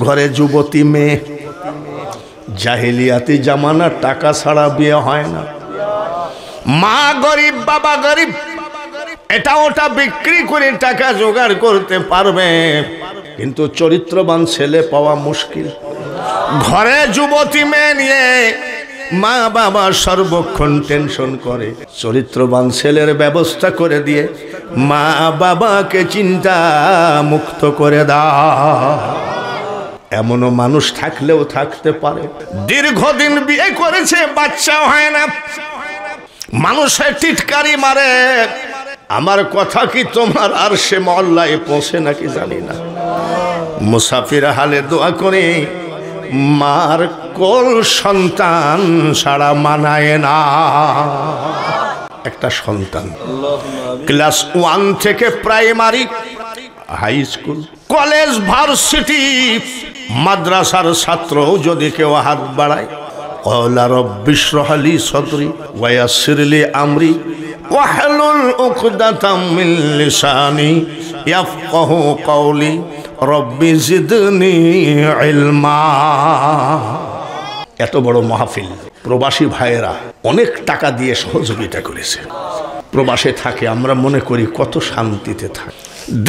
ঘরে যুবতী মেয়ে, জাহিলিয়াতি জামানা, টাকা ছাড়া বিয়ে হয় না। মা গরিব, বাবা গরিব, এটা ওটা বিক্রি করে টাকা জোগাড় করতে পারবে, কিন্তু চরিত্রবান ছেলে পাওয়া মুশকিল। ঘরে যুবতী মেয়ে নিয়ে মা বাবা সর্বক্ষণ টেনশন করে, চরিত্রবান ছেলের ব্যবস্থা করে দিয়ে মা বাবাকে চিন্তা মুক্ত করে দাও। এমনও মানুষ থাকলেও থাকতে পারে, দীর্ঘদিন বিয়ে করেছে, বাচ্চা হয় না, মানুষের টিটকারি মারে। আমার কথা কি তোমার আর সে মহল্লায় পৌঁছে নাকি জানি না। মুসাফির হালে দোয়া করে মার কোল সন্তান ছাড়া মানায় না। একটা সন্তান ক্লাস 1 থেকে primary, high school, college, varsity, মাদ্রাসার ছাত্র যদি কেউ হাত বাড়ায়, ক্বালা রাব্বি ইশরাহ লি সাদরি ওয়া ইয়াসসির লি আমরি ওয়াহলুল উকদাতাম মিন লিসানি ইয়াফকাহু কওলি রব্বি জিদনি ইলমা। এত বড় মাহফিল, প্রবাসী ভাইয়েরা অনেক টাকা দিয়ে সহযোগিতা করেছে। প্রবাসে থাকে, আমরা মনে করি কত শান্তিতে থাকে।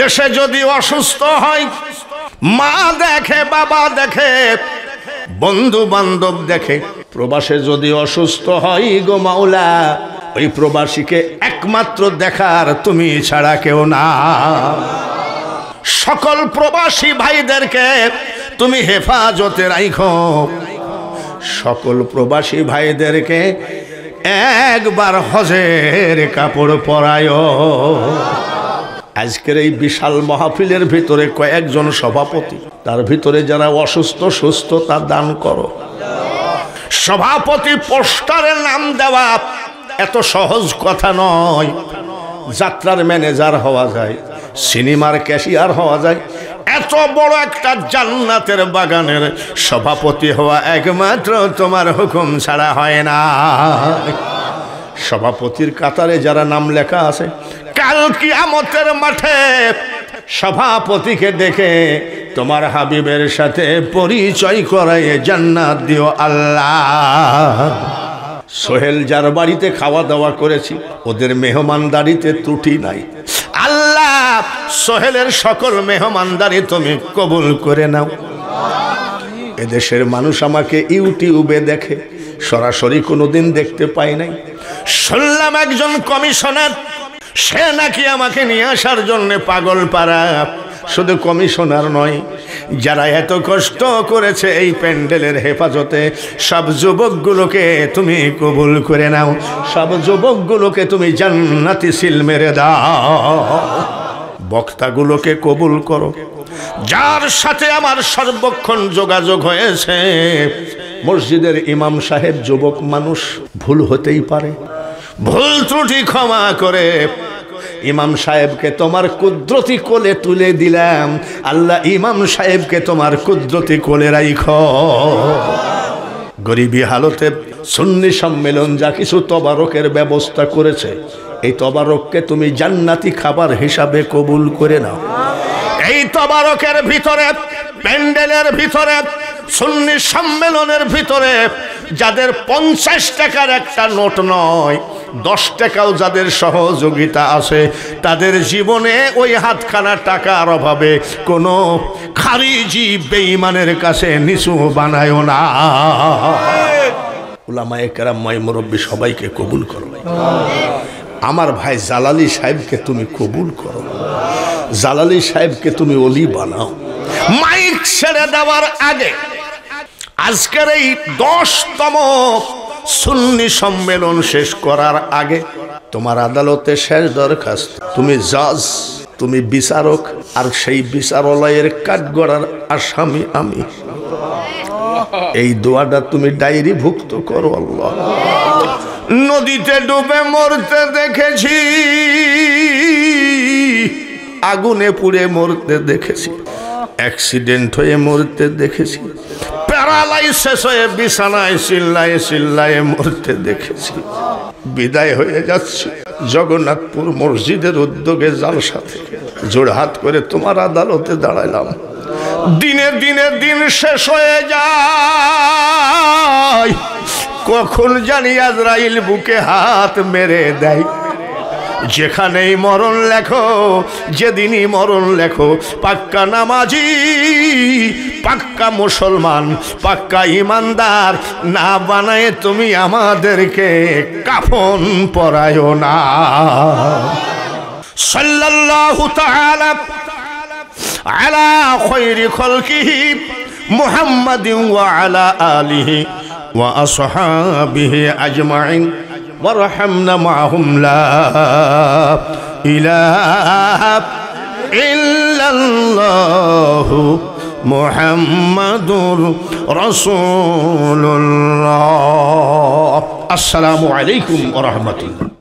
দেশে যদি অসুস্থ হয়, মা দেখে, বাবা দেখে, বন্ধু বান্ধব দেখে। প্রবাসে যদি অসুস্থ হয় গো মাওলা, ওই প্রবাসীকে একমাত্র দেখার তুমি ছাড়া কেউ না। সকল প্রবাসী ভাইদেরকে তুমি হেফাজতে রাখো। সকল প্রবাসী ভাইদেরকে একবার হজের কাপড় পরায়। আজকের এই বিশাল মাহফিলের ভিতরে কয়েকজন সভাপতি, তার ভিতরে যারা অসুস্থ সুস্থ তার দান করো। সভাপতি পোস্টারের নাম দেওয়া এত সহজ কথা নয়। যাত্রার ম্যানেজার হওয়া যায়, সিনেমার ক্যাশিয়ার হওয়া যায়, এত বড় একটা জান্নাতের বাগানের সভাপতি হওয়া একমাত্র তোমার হুকুম ছাড়া হয় না। সভাপতির কাতারে যারা নাম লেখা আছে, কাল কিয়ামতের মাঠে সভাপতিকে দেখে তোমার হাবিবের সাথে পরিচয় করায় জান্নাত দিও আল্লাহ। সোহেল যার বাড়িতে খাওয়া দাওয়া করেছি, ওদের মেহমানদারিতে ত্রুটি নাই। আল্লাহ, সোহেলের সকল মেহমানদারি তুমি কবুল করে নাও। এদেশের মানুষ আমাকে ইউটিউবে দেখে, সরাসরি কোনোদিন দেখতে পাই নাই। শুনলাম একজন কমিশনার, সে নাকি আমাকে নিয়ে আসার জন্য পাগল পাড়া। শুধু কমিশনার নয়, যারা এত কষ্ট করেছে এই প্যান্ডেলের হেফাজতে, সব যুবকগুলোকে তুমি কবুল করে নাও। সব যুবকগুলোকে তুমি জান্নাতি সিল মেরে দাও। বক্তাগুলোকে কবুল করো। যার সাথে আমার সর্বক্ষণ যোগাযোগ হয়েছে, মসজিদের ইমাম সাহেব যুবক মানুষ, ভুল হতেই পারে, ভুল ত্রুটি ক্ষমা করে ইমাম সাহেবকে তোমার কুদরতি কোলে তুলে দিলাম। আল্লাহ, ইমাম সাহেবকে তোমার কুদরতি কোলে রাখো। গরিবী হালতে সুন্নি সম্মেলন যা কিছু তবারকের ব্যবস্থা করেছে, এই তবারককে তুমি জান্নাতি খাবার হিসাবে কবুল করে নাও। এই তবারকের ভিতরে, প্যান্ডেলের ভিতরে, সুন্নি সম্মেলনের ভিতরে যাদের 50 টাকার একটা নোট নয়, 10 টাকাও যাদের সহযোগিতা আছে, তাদের জীবনে ওই হাতখানা টাকার অভাবে কোনো খারিজি বেঈমানের কাছে নিচু বানায় না। উলামায়ে কেরাম, মাই মুরব্বী সবাইকে কবুল করো। আমার ভাই জালালি সাহেবকে তুমি কবুল করো। জালালি সাহেবকে তুমি ওলি বানাও। মাইক ছেড়ে দেওয়ার আগে, আজকের এই 10তম সুন্নি সম্মেলন শেষ করার আগে, তোমার আদালতে শেষ দরখাস্ত, তুমি জাজ, তুমি বিচারক, আর সেই বিচারালয়ের কাঠগড়ার আসামি আমি। এই দোয়াটা তুমি ডায়েরি ভুক্ত করো। আল্লাহ, নদীতে ডুবে মরতে দেখেছি, আগুনে পুড়ে মরতে দেখেছি, অ্যাক্সিডেন্ট হয়ে মরতে দেখেছি, প্যারালাইসিস হয়ে বিছানায় চিল্লায়ে চিল্লায়ে মরতে দেখেছি। বিদায় হয়ে যাচ্ছে জগন্নাথপুর মসজিদের উদ্যোগে জালসা থেকে জোড়হাত করে তোমার আদালতে দাঁড়াইলাম। দিনে দিনে দিন শেষ হয়ে যায়, কখন জানি আজরাইল বুকে হাত মেরে দেয়। যেখানেই মরণ লেখো, যেদিনই মরণ লেখো, পাক্কা নামাজি, পাক্কা মুসলমান, পাক্কা ইমানদার না বানায় তুমি আমাদেরকে কাফন পরায়ো না। সাল্লাল্লাহু তাআলা আলা খায়রি খালকিহি মুহাম্মাদিন ওয়া আলা আলিহি ওয়া আসহাবিহি আজমাইন وارحمنا معهم لا إله إلا الله মুহাম্মাদুর রাসূলুল্লাহ। আসসালামু আলাইকুম ওয়া রাহমাতুল্লাহ।